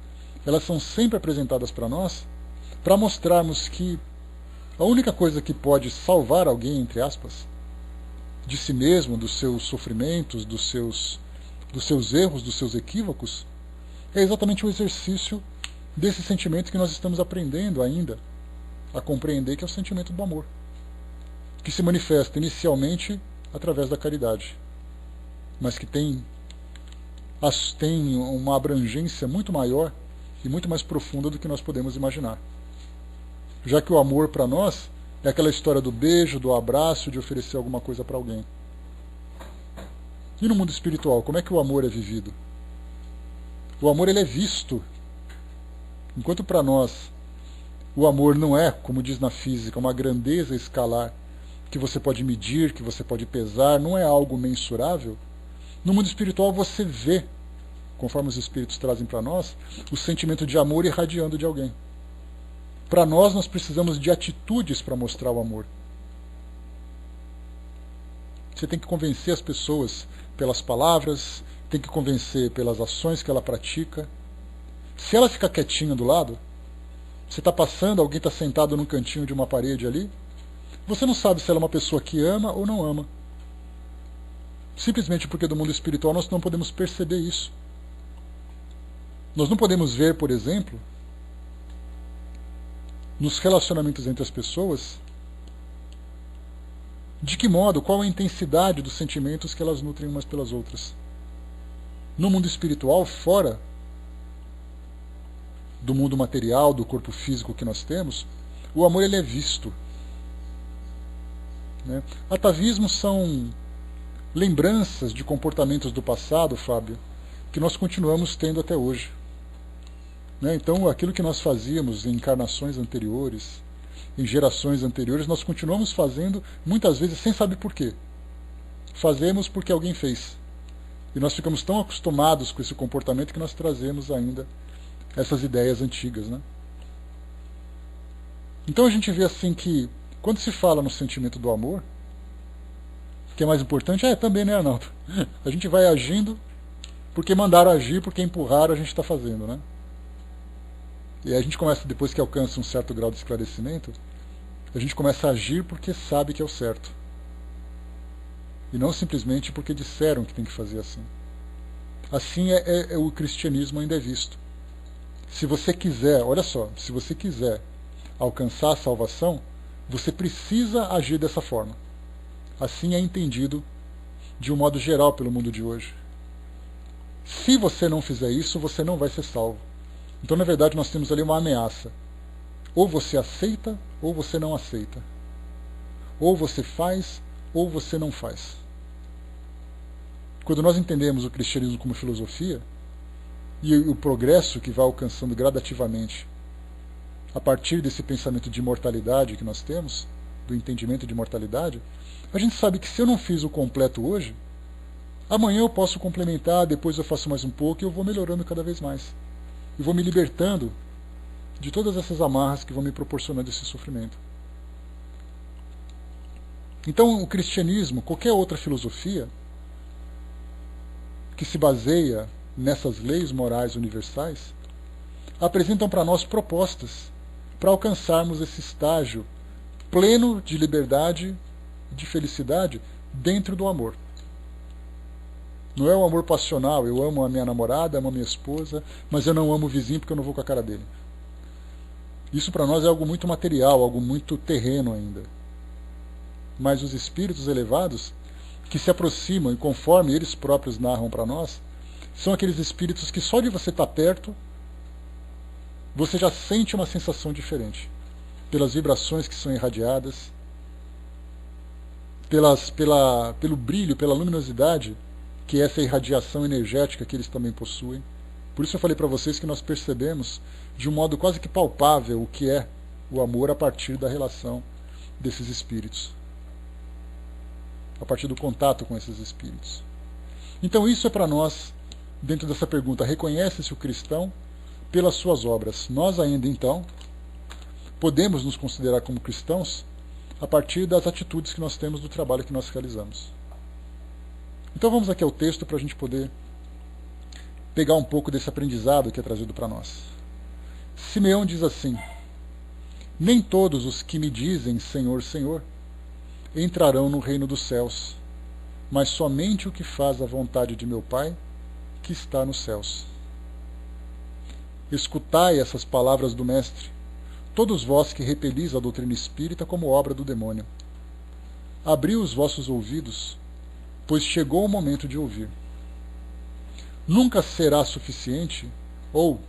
elas são sempre apresentadas para nós, para mostrarmos que a única coisa que pode salvar alguém, entre aspas, de si mesmo, dos seus sofrimentos, dos seus erros, dos seus equívocos, é exatamente o exercício desse sentimento que nós estamos aprendendo ainda a compreender, que é o sentimento do amor, que se manifesta inicialmente através da caridade, mas que tem uma abrangência muito maior e muito mais profunda do que nós podemos imaginar. Já que o amor para nós é aquela história do beijo, do abraço, de oferecer alguma coisa para alguém. E no mundo espiritual, como é que o amor é vivido? O amor, ele é visto. Enquanto para nós o amor não é, como diz na física, uma grandeza escalar que você pode medir, que você pode pesar, não é algo mensurável, no mundo espiritual você vê, conforme os espíritos trazem para nós, o sentimento de amor irradiando de alguém. Para nós precisamos de atitudes para mostrar o amor. Você tem que convencer as pessoas pelas palavras, tem que convencer pelas ações que ela pratica. Se ela ficar quietinha do lado, você está passando, alguém está sentado num cantinho de uma parede ali, você não sabe se ela é uma pessoa que ama ou não ama. Simplesmente porque do mundo espiritual nós não podemos perceber isso. Nós não podemos ver, por exemplo, nos relacionamentos entre as pessoas, de que modo, qual a intensidade dos sentimentos que elas nutrem umas pelas outras. No mundo espiritual, fora do mundo material, do corpo físico que nós temos, o amor, ele é visto. Né? Atavismos são lembranças de comportamentos do passado, Fábio, que nós continuamos tendo até hoje. Né? Então, aquilo que nós fazíamos em encarnações anteriores, em gerações anteriores, nós continuamos fazendo, muitas vezes sem saber por quê. Fazemos porque alguém fez. E nós ficamos tão acostumados com esse comportamento que nós trazemos ainda essas ideias antigas, né? Então a gente vê assim que, quando se fala no sentimento do amor, o que é mais importante também, né, Arnaldo? A gente vai agindo porque mandaram agir, porque empurraram, a gente está fazendo, né? E aí a gente começa, depois que alcança um certo grau de esclarecimento, a gente começa a agir porque sabe que é o certo. E não simplesmente porque disseram que tem que fazer assim. Assim o cristianismo ainda é visto. Se você quiser, olha só, se você quiser alcançar a salvação, você precisa agir dessa forma. Assim é entendido de um modo geral pelo mundo de hoje. Se você não fizer isso, você não vai ser salvo. Então, na verdade, nós temos ali uma ameaça. Ou você aceita, ou você não aceita. Ou você faz, ou você não faz. Quando nós entendemos o cristianismo como filosofia, e o progresso que vai alcançando gradativamente a partir desse pensamento de imortalidade que nós temos, do entendimento de imortalidade, a gente sabe que se eu não fiz o completo hoje, amanhã eu posso complementar, depois eu faço mais um pouco e eu vou melhorando cada vez mais. E vou me libertando de todas essas amarras que vão me proporcionando esse sofrimento. Então o cristianismo, qualquer outra filosofia que se baseia nessas leis morais universais, apresentam para nós propostas para alcançarmos esse estágio pleno de liberdade, de felicidade, dentro do amor. Não é um amor passional, eu amo a minha namorada, amo a minha esposa, mas eu não amo o vizinho porque eu não vou com a cara dele. Isso para nós é algo muito material, algo muito terreno ainda. Mas os espíritos elevados, que se aproximam e conforme eles próprios narram para nós, são aqueles espíritos que só de você estar perto, você já sente uma sensação diferente. Pelas vibrações que são irradiadas, pelo brilho, pela luminosidade, que é essa irradiação energética que eles também possuem. Por isso eu falei para vocês que nós percebemos de um modo quase que palpável o que é o amor a partir da relação desses espíritos, a partir do contato com esses espíritos. Então isso é para nós, dentro dessa pergunta, reconhece-se o cristão pelas suas obras. Nós ainda então podemos nos considerar como cristãos a partir das atitudes que nós temos do trabalho que nós realizamos. Então vamos aqui ao texto para a gente poder pegar um pouco desse aprendizado que é trazido para nós. Simeão diz assim: nem todos os que me dizem Senhor, Senhor, entrarão no reino dos céus, mas somente o que faz a vontade de meu Pai, que está nos céus. Escutai essas palavras do Mestre, todos vós que repelis a doutrina espírita como obra do demônio. Abri os vossos ouvidos, pois chegou o momento de ouvir. Nunca será suficiente, ou,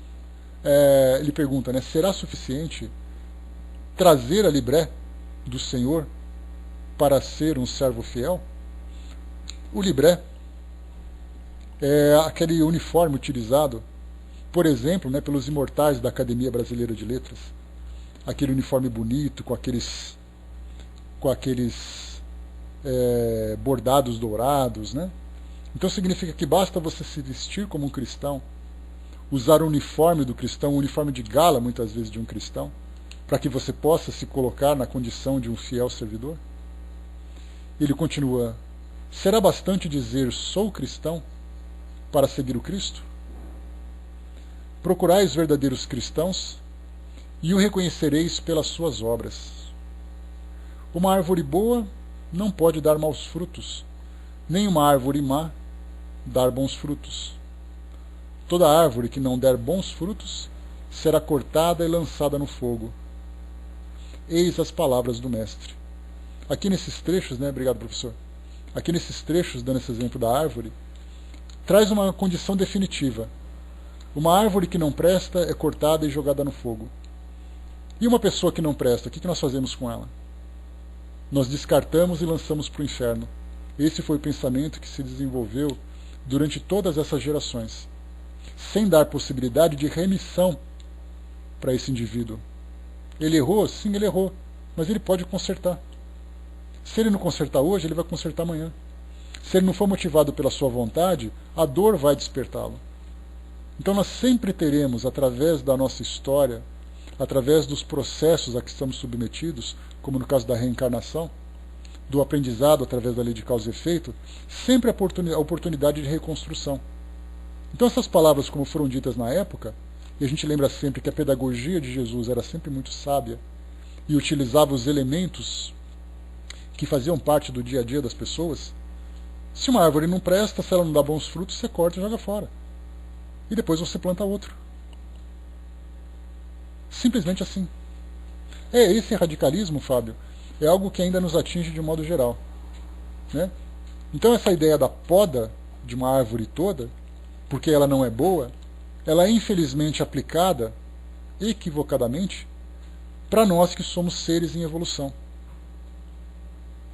ele pergunta, será suficiente trazer a libré do Senhor para ser um servo fiel? O libré é aquele uniforme utilizado, por exemplo, pelos imortais da Academia Brasileira de Letras. Aquele uniforme bonito, com aqueles bordados dourados, né? Então significa que basta você se vestir como um cristão, usar o uniforme do cristão, o uniforme de gala, muitas vezes, de um cristão, para que você possa se colocar na condição de um fiel servidor? Ele continua: será bastante dizer sou cristão para seguir o Cristo? Procurai os verdadeiros cristãos e o reconhecereis pelas suas obras. Uma árvore boa não pode dar maus frutos, nem uma árvore má dar bons frutos. Toda árvore que não der bons frutos será cortada e lançada no fogo. Eis as palavras do Mestre. Aqui nesses trechos, obrigado, professor. Aqui nesses trechos, dando esse exemplo da árvore, traz uma condição definitiva. Uma árvore que não presta é cortada e jogada no fogo. E uma pessoa que não presta, o que nós fazemos com ela? Nós descartamos e lançamos para o inferno. Esse foi o pensamento que se desenvolveu durante todas essas gerações, sem dar possibilidade de remissão para esse indivíduo. Ele errou? Sim, ele errou. mas ele pode consertar. Se ele não consertar hoje, ele vai consertar amanhã. Se ele não for motivado pela sua vontade, a dor vai despertá-lo. Então nós sempre teremos, através da nossa história, através dos processos a que estamos submetidos, como no caso da reencarnação, do aprendizado através da lei de causa e efeito, sempre a oportunidade de reconstrução. Então essas palavras, como foram ditas na época, e a gente lembra sempre que a pedagogia de Jesus era sempre muito sábia e utilizava os elementos que faziam parte do dia a dia das pessoas. Se uma árvore não presta, se ela não dá bons frutos, você corta e joga fora. E depois você planta outro. Simplesmente assim. Esse radicalismo, Fábio, é algo que ainda nos atinge de modo geral, né? Então essa ideia da poda de uma árvore toda, porque ela não é boa, ela é infelizmente aplicada, equivocadamente, para nós que somos seres em evolução.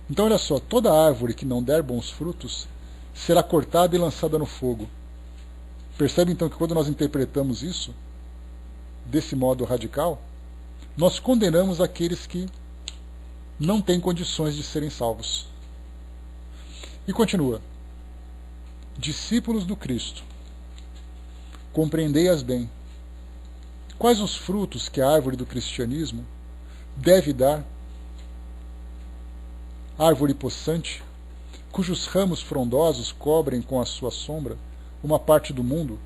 Então olha só, toda árvore que não der bons frutos será cortada e lançada no fogo. Percebe então que quando nós interpretamos isso, desse modo radical, nós condenamos aqueles que não têm condições de serem salvos. E continua: discípulos do Cristo, compreendei-as bem. Quais os frutos que a árvore do cristianismo deve dar? Árvore possante, cujos ramos frondosos cobrem com a sua sombra uma parte do mundo,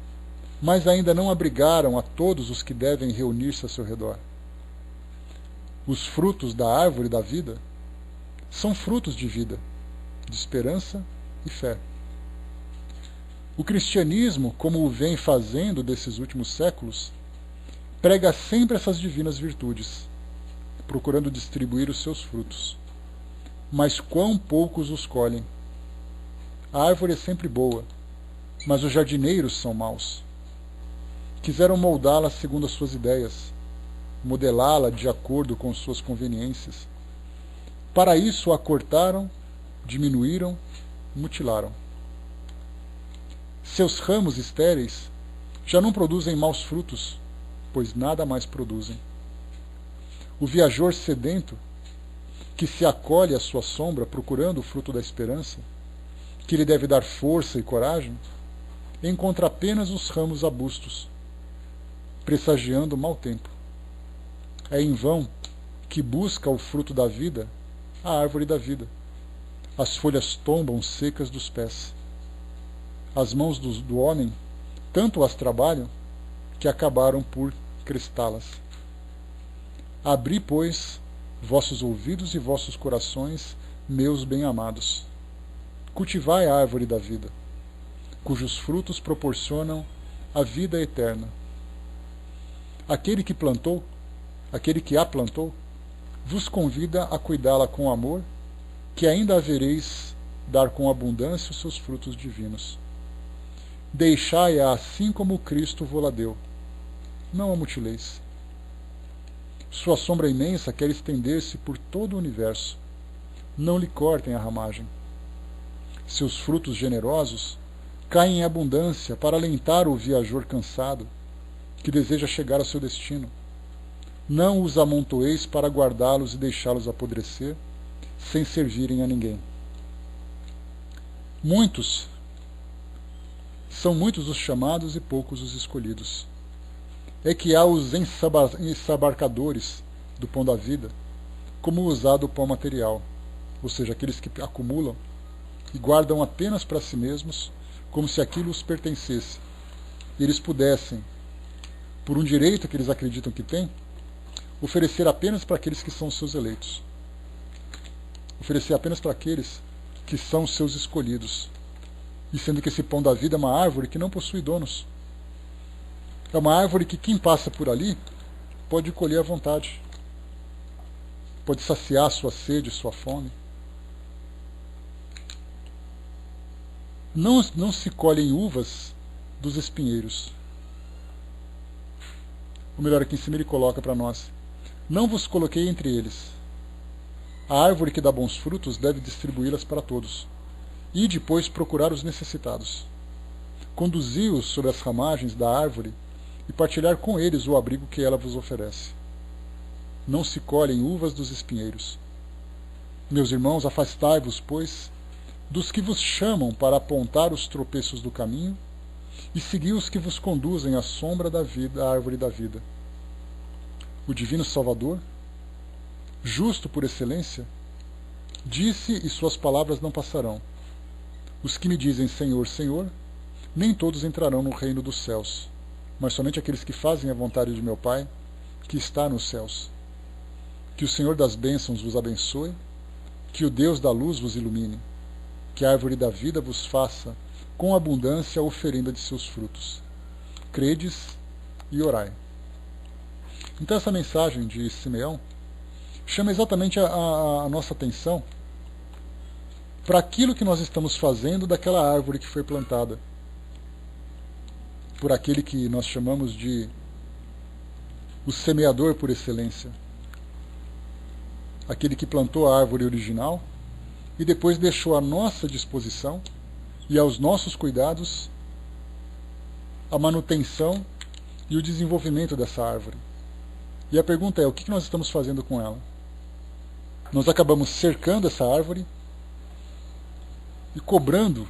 mas ainda não abrigaram a todos os que devem reunir-se a seu redor. Os frutos da árvore da vida são frutos de vida, de esperança e fé. O cristianismo, como o vem fazendo desses últimos séculos, prega sempre essas divinas virtudes, procurando distribuir os seus frutos. Mas quão poucos os colhem. A árvore é sempre boa, mas os jardineiros são maus. Quiseram moldá-la segundo as suas ideias, modelá-la de acordo com suas conveniências. Para isso a cortaram, diminuíram, mutilaram. Seus ramos estéreis já não produzem maus frutos, pois nada mais produzem. O viajor sedento, que se acolhe à sua sombra procurando o fruto da esperança, que lhe deve dar força e coragem, encontra apenas os ramos arbustos, pressagiando o mau tempo. É em vão que busca o fruto da vida, a árvore da vida. As folhas tombam secas dos pés. As mãos do homem tanto as trabalham que acabaram por crestá-las. Abri, pois, vossos ouvidos e vossos corações, meus bem-amados. Cultivai a árvore da vida, cujos frutos proporcionam a vida eterna. Aquele que a plantou, vos convida a cuidá-la com amor, que ainda havereis dar com abundância os seus frutos divinos. Deixai-a assim como Cristo vô-la deu. Não a mutileis. Sua sombra imensa quer estender-se por todo o universo. Não lhe cortem a ramagem. Seus frutos generosos caem em abundância para alentar o viajor cansado, que deseja chegar ao seu destino. Não os amontoeis para guardá-los e deixá-los apodrecer, sem servirem a ninguém. São muitos os chamados e poucos os escolhidos. É que há os ensabarcadores do pão da vida, como usado o pão material, ou seja, aqueles que acumulam e guardam apenas para si mesmos, como se aquilo os pertencesse. E eles pudessem, por um direito que eles acreditam que têm, oferecer apenas para aqueles que são seus eleitos. Oferecer apenas para aqueles que são seus escolhidos. E sendo que esse pão da vida é uma árvore que não possui donos. É uma árvore que quem passa por ali pode colher à vontade. Pode saciar sua sede, sua fome. Não se colhem uvas dos espinheiros. Ou melhor, aqui em cima ele coloca para nós: não vos coloquei entre eles. A árvore que dá bons frutos deve distribuí-las para todos. E depois procurar os necessitados. Conduzi-os sobre as ramagens da árvore e partilhar com eles o abrigo que ela vos oferece. não se colhem uvas dos espinheiros. Meus irmãos, afastai-vos, pois, dos que vos chamam para apontar os tropeços do caminho, e segui os que vos conduzem à sombra da vida, à árvore da vida. O Divino Salvador, justo por excelência, disse e suas palavras não passarão. Os que me dizem Senhor, Senhor, nem todos entrarão no reino dos céus, mas somente aqueles que fazem a vontade de meu Pai, que está nos céus. Que o Senhor das bênçãos vos abençoe, que o Deus da luz vos ilumine, que a árvore da vida vos faça com abundância a oferenda de seus frutos. Credes e orai. Então essa mensagem de Simeão chama exatamente a nossa atenção para aquilo que nós estamos fazendo daquela árvore que foi plantada por aquele que nós chamamos de o semeador por excelência, aquele que plantou a árvore original e depois deixou à nossa disposição e aos nossos cuidados a manutenção e o desenvolvimento dessa árvore. E a pergunta é, o que nós estamos fazendo com ela? Nós acabamos cercando essa árvore e cobrando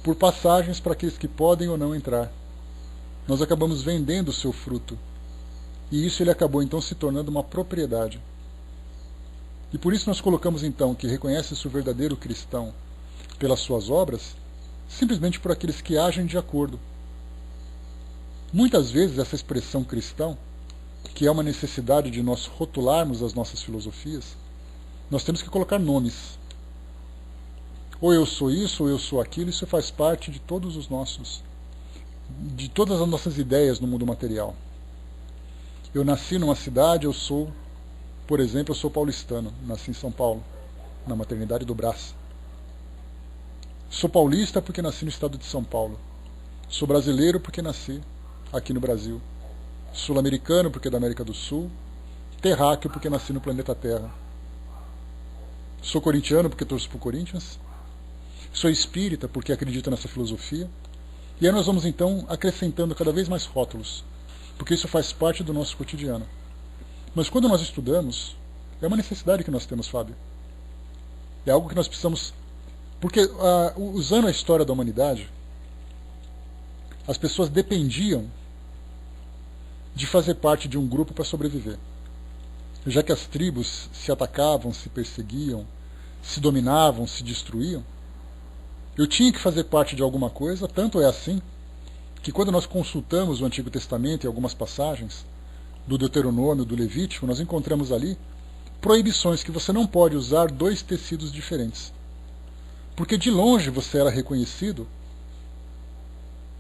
por passagens para aqueles que podem ou não entrar. Nós acabamos vendendo o seu fruto. E isso ele acabou então se tornando uma propriedade. E por isso nós colocamos então que reconhece-se o verdadeiro cristão pelas suas obras, simplesmente por aqueles que agem de acordo. Muitas vezes essa expressão cristão, que é uma necessidade de nós rotularmos as nossas filosofias, nós temos que colocar nomes. Ou eu sou isso, ou eu sou aquilo, isso faz parte de todas as nossas ideias no mundo material. Eu nasci numa cidade, por exemplo, eu sou paulistano, nasci em São Paulo, na maternidade do Brás. Sou paulista porque nasci no estado de São Paulo. Sou brasileiro porque nasci aqui no Brasil. Sul-americano porque é da América do Sul. Terráqueo porque nasci no planeta Terra. Sou corintiano porque torço pro Corinthians. Sou espírita porque acredito nessa filosofia. E aí nós vamos então acrescentando cada vez mais rótulos, porque isso faz parte do nosso cotidiano. Mas quando nós estudamos, é uma necessidade que nós temos, Fábio. É algo que nós precisamos... Porque, usando a história da humanidade, as pessoas dependiam de fazer parte de um grupo para sobreviver. Já que as tribos se atacavam, se perseguiam, se dominavam, se destruíam, eu tinha que fazer parte de alguma coisa, tanto é assim, que quando nós consultamos o Antigo Testamento e algumas passagens do Deuteronômio, do Levítico, nós encontramos ali proibições que você não pode usar 2 tecidos diferentes. Porque de longe você era reconhecido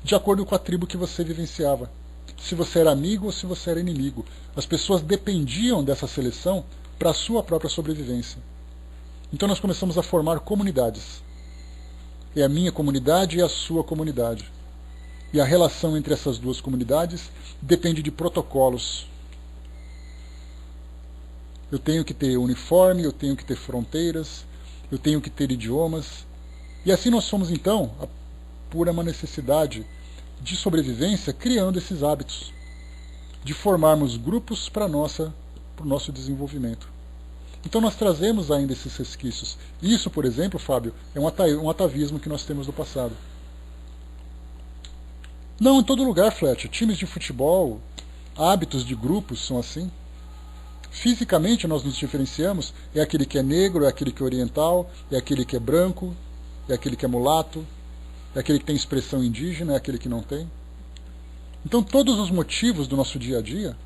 de acordo com a tribo que você vivenciava. Se você era amigo ou se você era inimigo. As pessoas dependiam dessa seleção para a sua própria sobrevivência. Então nós começamos a formar comunidades. É a minha comunidade e a sua comunidade. E a relação entre essas duas comunidades depende de protocolos. Eu tenho que ter uniforme, eu tenho que ter fronteiras, eu tenho que ter idiomas. E assim nós somos então, por uma necessidade de sobrevivência, criando esses hábitos, de formarmos grupos para o nosso desenvolvimento. Então nós trazemos ainda esses resquícios. Isso, por exemplo, Fábio, é um atavismo que nós temos do passado. Não em todo lugar, Fletcher. Times de futebol, hábitos de grupos são assim. Fisicamente nós nos diferenciamos. É aquele que é negro, é aquele que é oriental, é aquele que é branco, é aquele que é mulato, é aquele que tem expressão indígena, é aquele que não tem. Então todos os motivos do nosso dia a dia,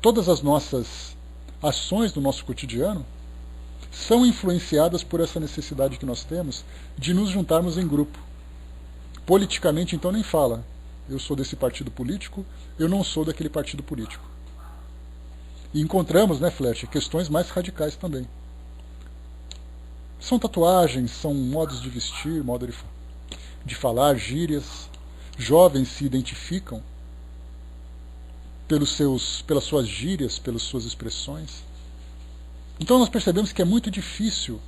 todas as nossas ações do nosso cotidiano, são influenciadas por essa necessidade que nós temos de nos juntarmos em grupo. Politicamente, então, nem fala. Eu sou desse partido político, eu não sou daquele partido político. E encontramos, né, Fletcher, questões mais radicais também. São tatuagens, são modos de vestir, modo de falar, gírias. Jovens se identificam pelas suas gírias, pelas suas expressões. Então nós percebemos que é muito difícil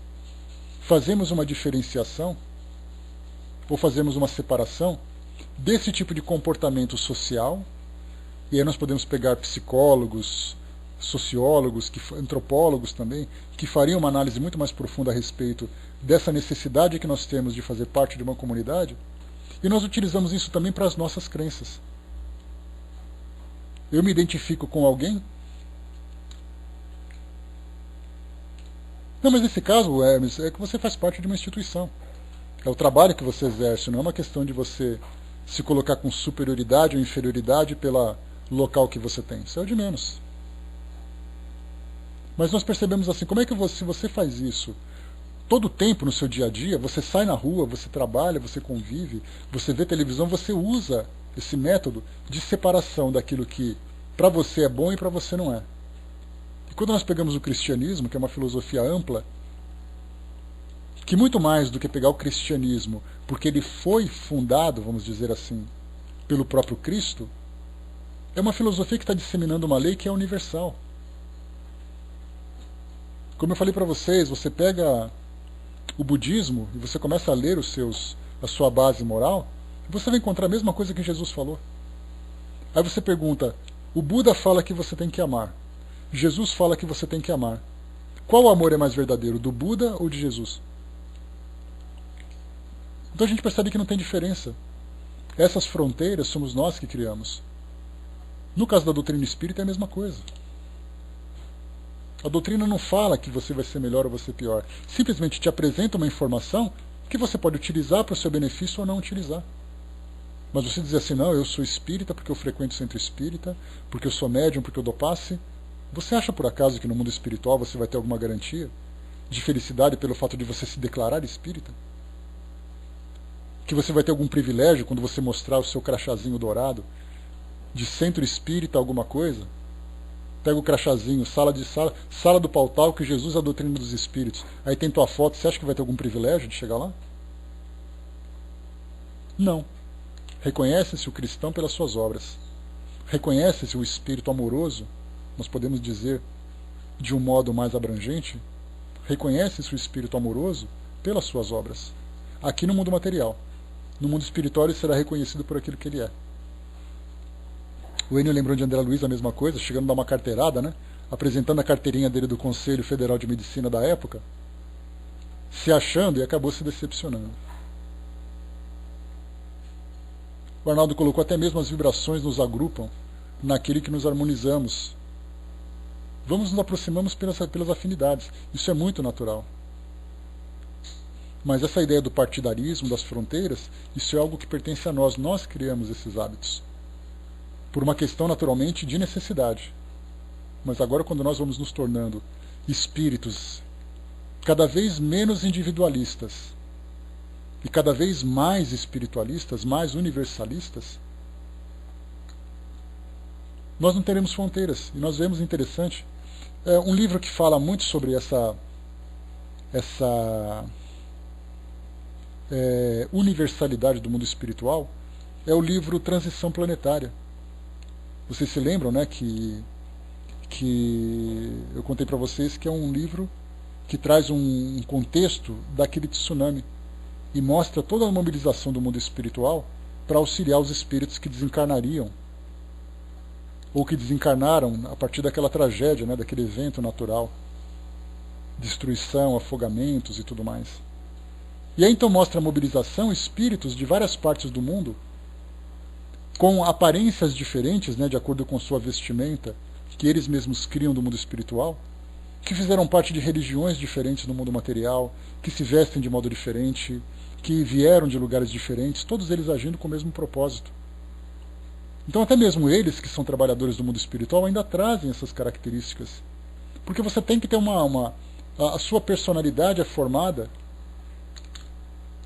fazermos uma diferenciação ou fazermos uma separação desse tipo de comportamento social E aí nós podemos pegar psicólogos, sociólogos, antropólogos também, que fariam uma análise muito mais profunda a respeito dessa necessidade que nós temos de fazer parte de uma comunidade, e nós utilizamos isso também para as nossas crenças. Eu me identifico com alguém? Não, mas nesse caso, Hermes, é que você faz parte de uma instituição. É o trabalho que você exerce, não é uma questão de você se colocar com superioridade ou inferioridade pelo local que você tem. Isso é o de menos. Mas nós percebemos assim, como é que se você faz isso todo o tempo no seu dia a dia, você sai na rua, você trabalha, você convive, você vê televisão, você usa esse método de separação daquilo que para você é bom e para você não é. E quando nós pegamos o cristianismo, que é uma filosofia ampla, que muito mais do que pegar o cristianismo, porque ele foi fundado, vamos dizer assim, pelo próprio Cristo, é uma filosofia que está disseminando uma lei que é universal. Como eu falei para vocês, você pega o budismo e você começa a ler a sua base moral, você vai encontrar a mesma coisa que Jesus falou. Aí você pergunta, o Buda fala que você tem que amar, Jesus fala que você tem que amar. Qual amor é mais verdadeiro, do Buda ou de Jesus? Então a gente percebe que não tem diferença. Essas fronteiras somos nós que criamos. No caso da doutrina espírita é a mesma coisa. A doutrina não fala que você vai ser melhor ou você pior. Simplesmente te apresenta uma informação que você pode utilizar para o seu benefício ou não utilizar. Mas você dizer assim, não, eu sou espírita porque eu frequento o centro espírita, porque eu sou médium, porque eu dou passe. Você acha por acaso que no mundo espiritual você vai ter alguma garantia de felicidade pelo fato de você se declarar espírita? Que você vai ter algum privilégio quando você mostrar o seu crachazinho dourado de centro espírita alguma coisa? Pega o crachazinho, sala do Pautal, que Jesus é a doutrina dos espíritos. Aí tem tua foto, você acha que vai ter algum privilégio de chegar lá? Não. Reconhece-se o cristão pelas suas obras. Reconhece-se o espírito amoroso, nós podemos dizer de um modo mais abrangente, reconhece-se o espírito amoroso pelas suas obras. Aqui no mundo material. No mundo espiritual ele será reconhecido por aquilo que ele é. O Enio lembrou de André Luiz a mesma coisa, chegando a dar uma carteirada, né? Apresentando a carteirinha dele do Conselho Federal de Medicina da época, se achando e acabou se decepcionando. O Arnaldo colocou até mesmo as vibrações nos agrupam naquele que nos harmonizamos. Vamos nos aproximamos pelas afinidades. Isso é muito natural. Mas essa ideia do partidarismo, das fronteiras, isso é algo que pertence a nós. Nós criamos esses hábitos. Por uma questão, naturalmente, de necessidade. Mas agora, quando nós vamos nos tornando espíritos cada vez menos individualistas e cada vez mais espiritualistas, mais universalistas, nós não teremos fronteiras. E nós vemos interessante, um livro que fala muito sobre essa universalidade do mundo espiritual, é o livro Transição Planetária. Vocês se lembram, né, que eu contei para vocês que é um livro que traz um contexto daquele tsunami e mostra toda a mobilização do mundo espiritual para auxiliar os espíritos que desencarnariam ou que desencarnaram a partir daquela tragédia, né, daquele evento natural, destruição, afogamentos e tudo mais. E aí então mostra a mobilização, espíritos de várias partes do mundo, com aparências diferentes, né, de acordo com sua vestimenta, que eles mesmos criam do mundo espiritual, que fizeram parte de religiões diferentes no mundo material, que se vestem de modo diferente, que vieram de lugares diferentes, todos eles agindo com o mesmo propósito. Então até mesmo eles, que são trabalhadores do mundo espiritual, ainda trazem essas características. Porque você tem que ter a sua personalidade é formada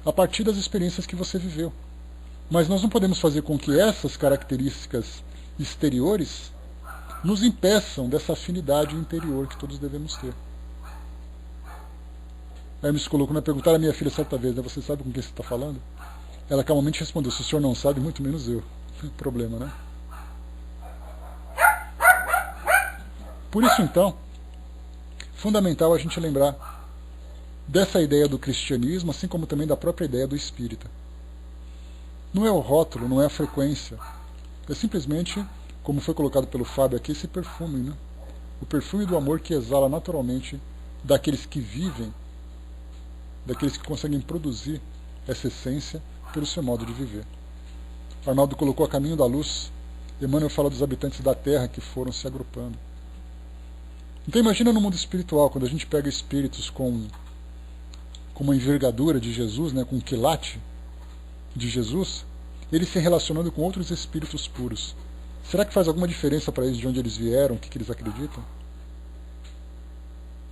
a partir das experiências que você viveu. Mas nós não podemos fazer com que essas características exteriores nos impeçam dessa afinidade interior que todos devemos ter. Aí me colocou na perguntar a minha filha certa vez, né, você sabe com quem você está falando? Ela calmamente respondeu, se o senhor não sabe, muito menos eu. Problema, né? Por isso então, fundamental a gente lembrar dessa ideia do cristianismo, assim como também da própria ideia do espírita. Não é o rótulo, não é a frequência. É simplesmente como foi colocado pelo Fábio aqui, esse perfume, né? O perfume do amor que exala naturalmente daqueles que vivem, daqueles que conseguem produzir essa essência pelo seu modo de viver. Arnaldo colocou a caminho da luz. Emmanuel fala dos habitantes da Terra que foram se agrupando. Então imagina no mundo espiritual, quando a gente pega espíritos com uma envergadura de Jesus, né, com um quilate de Jesus, eles se relacionando com outros espíritos puros. Será que faz alguma diferença para eles de onde eles vieram, o que eles acreditam?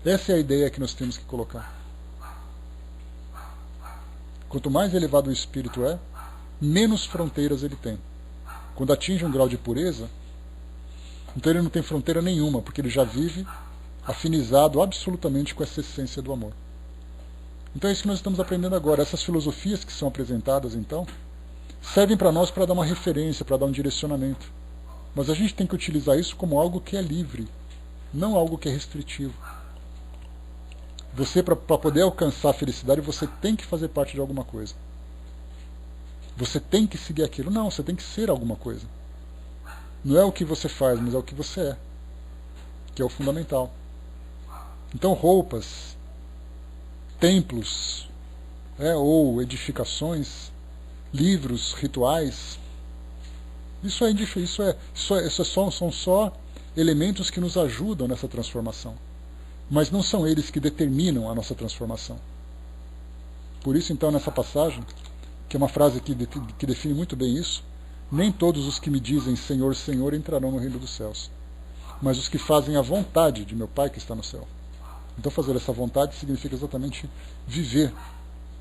Essa é a ideia que nós temos que colocar. Quanto mais elevado o espírito é, menos fronteiras ele tem. Quando atinge um grau de pureza, então ele não tem fronteira nenhuma, porque ele já vive afinizado absolutamente com essa essência do amor. Então é isso que nós estamos aprendendo agora. Essas filosofias que são apresentadas, então, servem para nós para dar uma referência, para dar um direcionamento. Mas a gente tem que utilizar isso como algo que é livre, não algo que é restritivo. Você, para poder alcançar a felicidade, você tem que fazer parte de alguma coisa. Você tem que seguir aquilo. Não, você tem que ser alguma coisa. Não é o que você faz, mas é o que você é, que é o fundamental. Então roupas, templos, ou edificações, livros, rituais, são só elementos que nos ajudam nessa transformação, mas não são eles que determinam a nossa transformação. Por isso, então, nessa passagem, que é uma frase que define muito bem isso, nem todos os que me dizem Senhor, Senhor entrarão no reino dos céus, mas os que fazem a vontade de meu Pai que está no céu. Então fazer essa vontade significa exatamente viver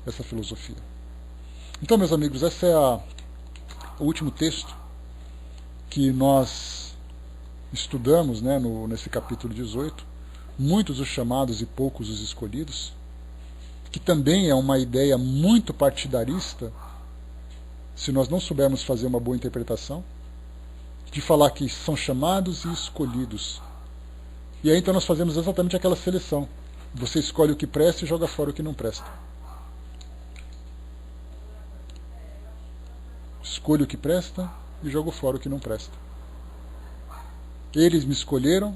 essa filosofia. Então, meus amigos, esse é o último texto que nós estudamos, né, nesse capítulo 18, muitos os chamados e poucos os escolhidos, que também é uma ideia muito partidarista, se nós não soubermos fazer uma boa interpretação, de falar que são chamados e escolhidos. E aí então nós fazemos exatamente aquela seleção. Você escolhe o que presta e joga fora o que não presta. Escolho o que presta e jogo fora o que não presta. Eles me escolheram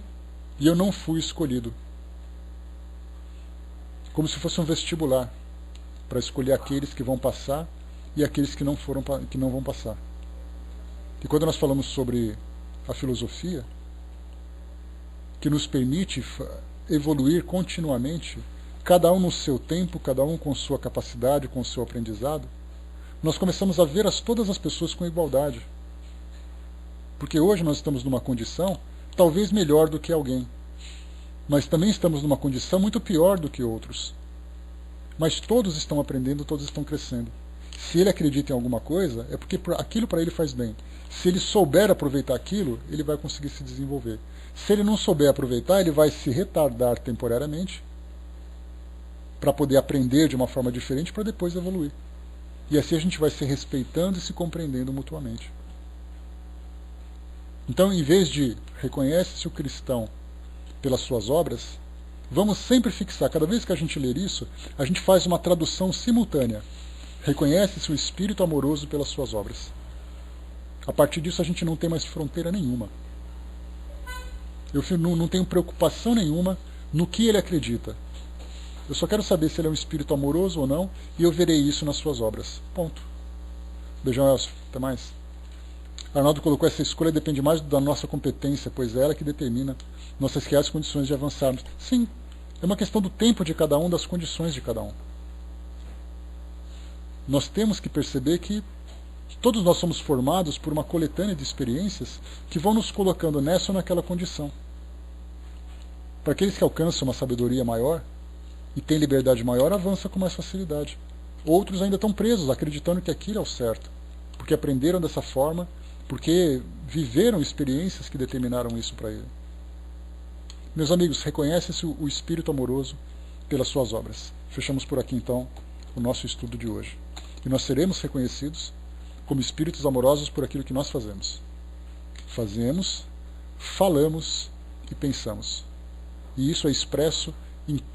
e eu não fui escolhido. Como se fosse um vestibular, para escolher aqueles que vão passar e aqueles que não vão passar. E quando nós falamos sobre a filosofia, que nos permite evoluir continuamente, cada um no seu tempo, cada um com sua capacidade, com o seu aprendizado, nós começamos a ver todas as pessoas com igualdade. Porque hoje nós estamos numa condição talvez melhor do que alguém, mas também estamos numa condição muito pior do que outros. Mas todos estão aprendendo, todos estão crescendo. Se ele acredita em alguma coisa, é porque aquilo para ele faz bem. Se ele souber aproveitar aquilo, ele vai conseguir se desenvolver. Se ele não souber aproveitar, ele vai se retardar temporariamente para poder aprender de uma forma diferente para depois evoluir. E assim a gente vai se respeitando e se compreendendo mutuamente. Então, em vez de reconhece-se o cristão pelas suas obras, vamos sempre fixar, cada vez que a gente ler isso, a gente faz uma tradução simultânea. Reconhece-se o espírito amoroso pelas suas obras. A partir disso a gente não tem mais fronteira nenhuma. Eu não tenho preocupação nenhuma no que ele acredita. Eu só quero saber se ele é um espírito amoroso ou não, e eu verei isso nas suas obras. Ponto. Beijão, Elcio. Até mais. Arnaldo colocou: essa escolha depende mais da nossa competência, pois é ela que determina nossas reais condições de avançarmos. Sim, é uma questão do tempo de cada um, das condições de cada um. Nós temos que perceber que todos nós somos formados por uma coletânea de experiências que vão nos colocando nessa ou naquela condição. Para aqueles que alcançam uma sabedoria maior e têm liberdade maior, avança com mais facilidade. Outros ainda estão presos, acreditando que aquilo é o certo, porque aprenderam dessa forma, porque viveram experiências que determinaram isso para ele. Meus amigos, reconhece-se o espírito amoroso pelas suas obras. Fechamos por aqui então o nosso estudo de hoje. E nós seremos reconhecidos como espíritos amorosos por aquilo que nós fazemos. Fazemos, falamos e pensamos. E isso é expresso em cada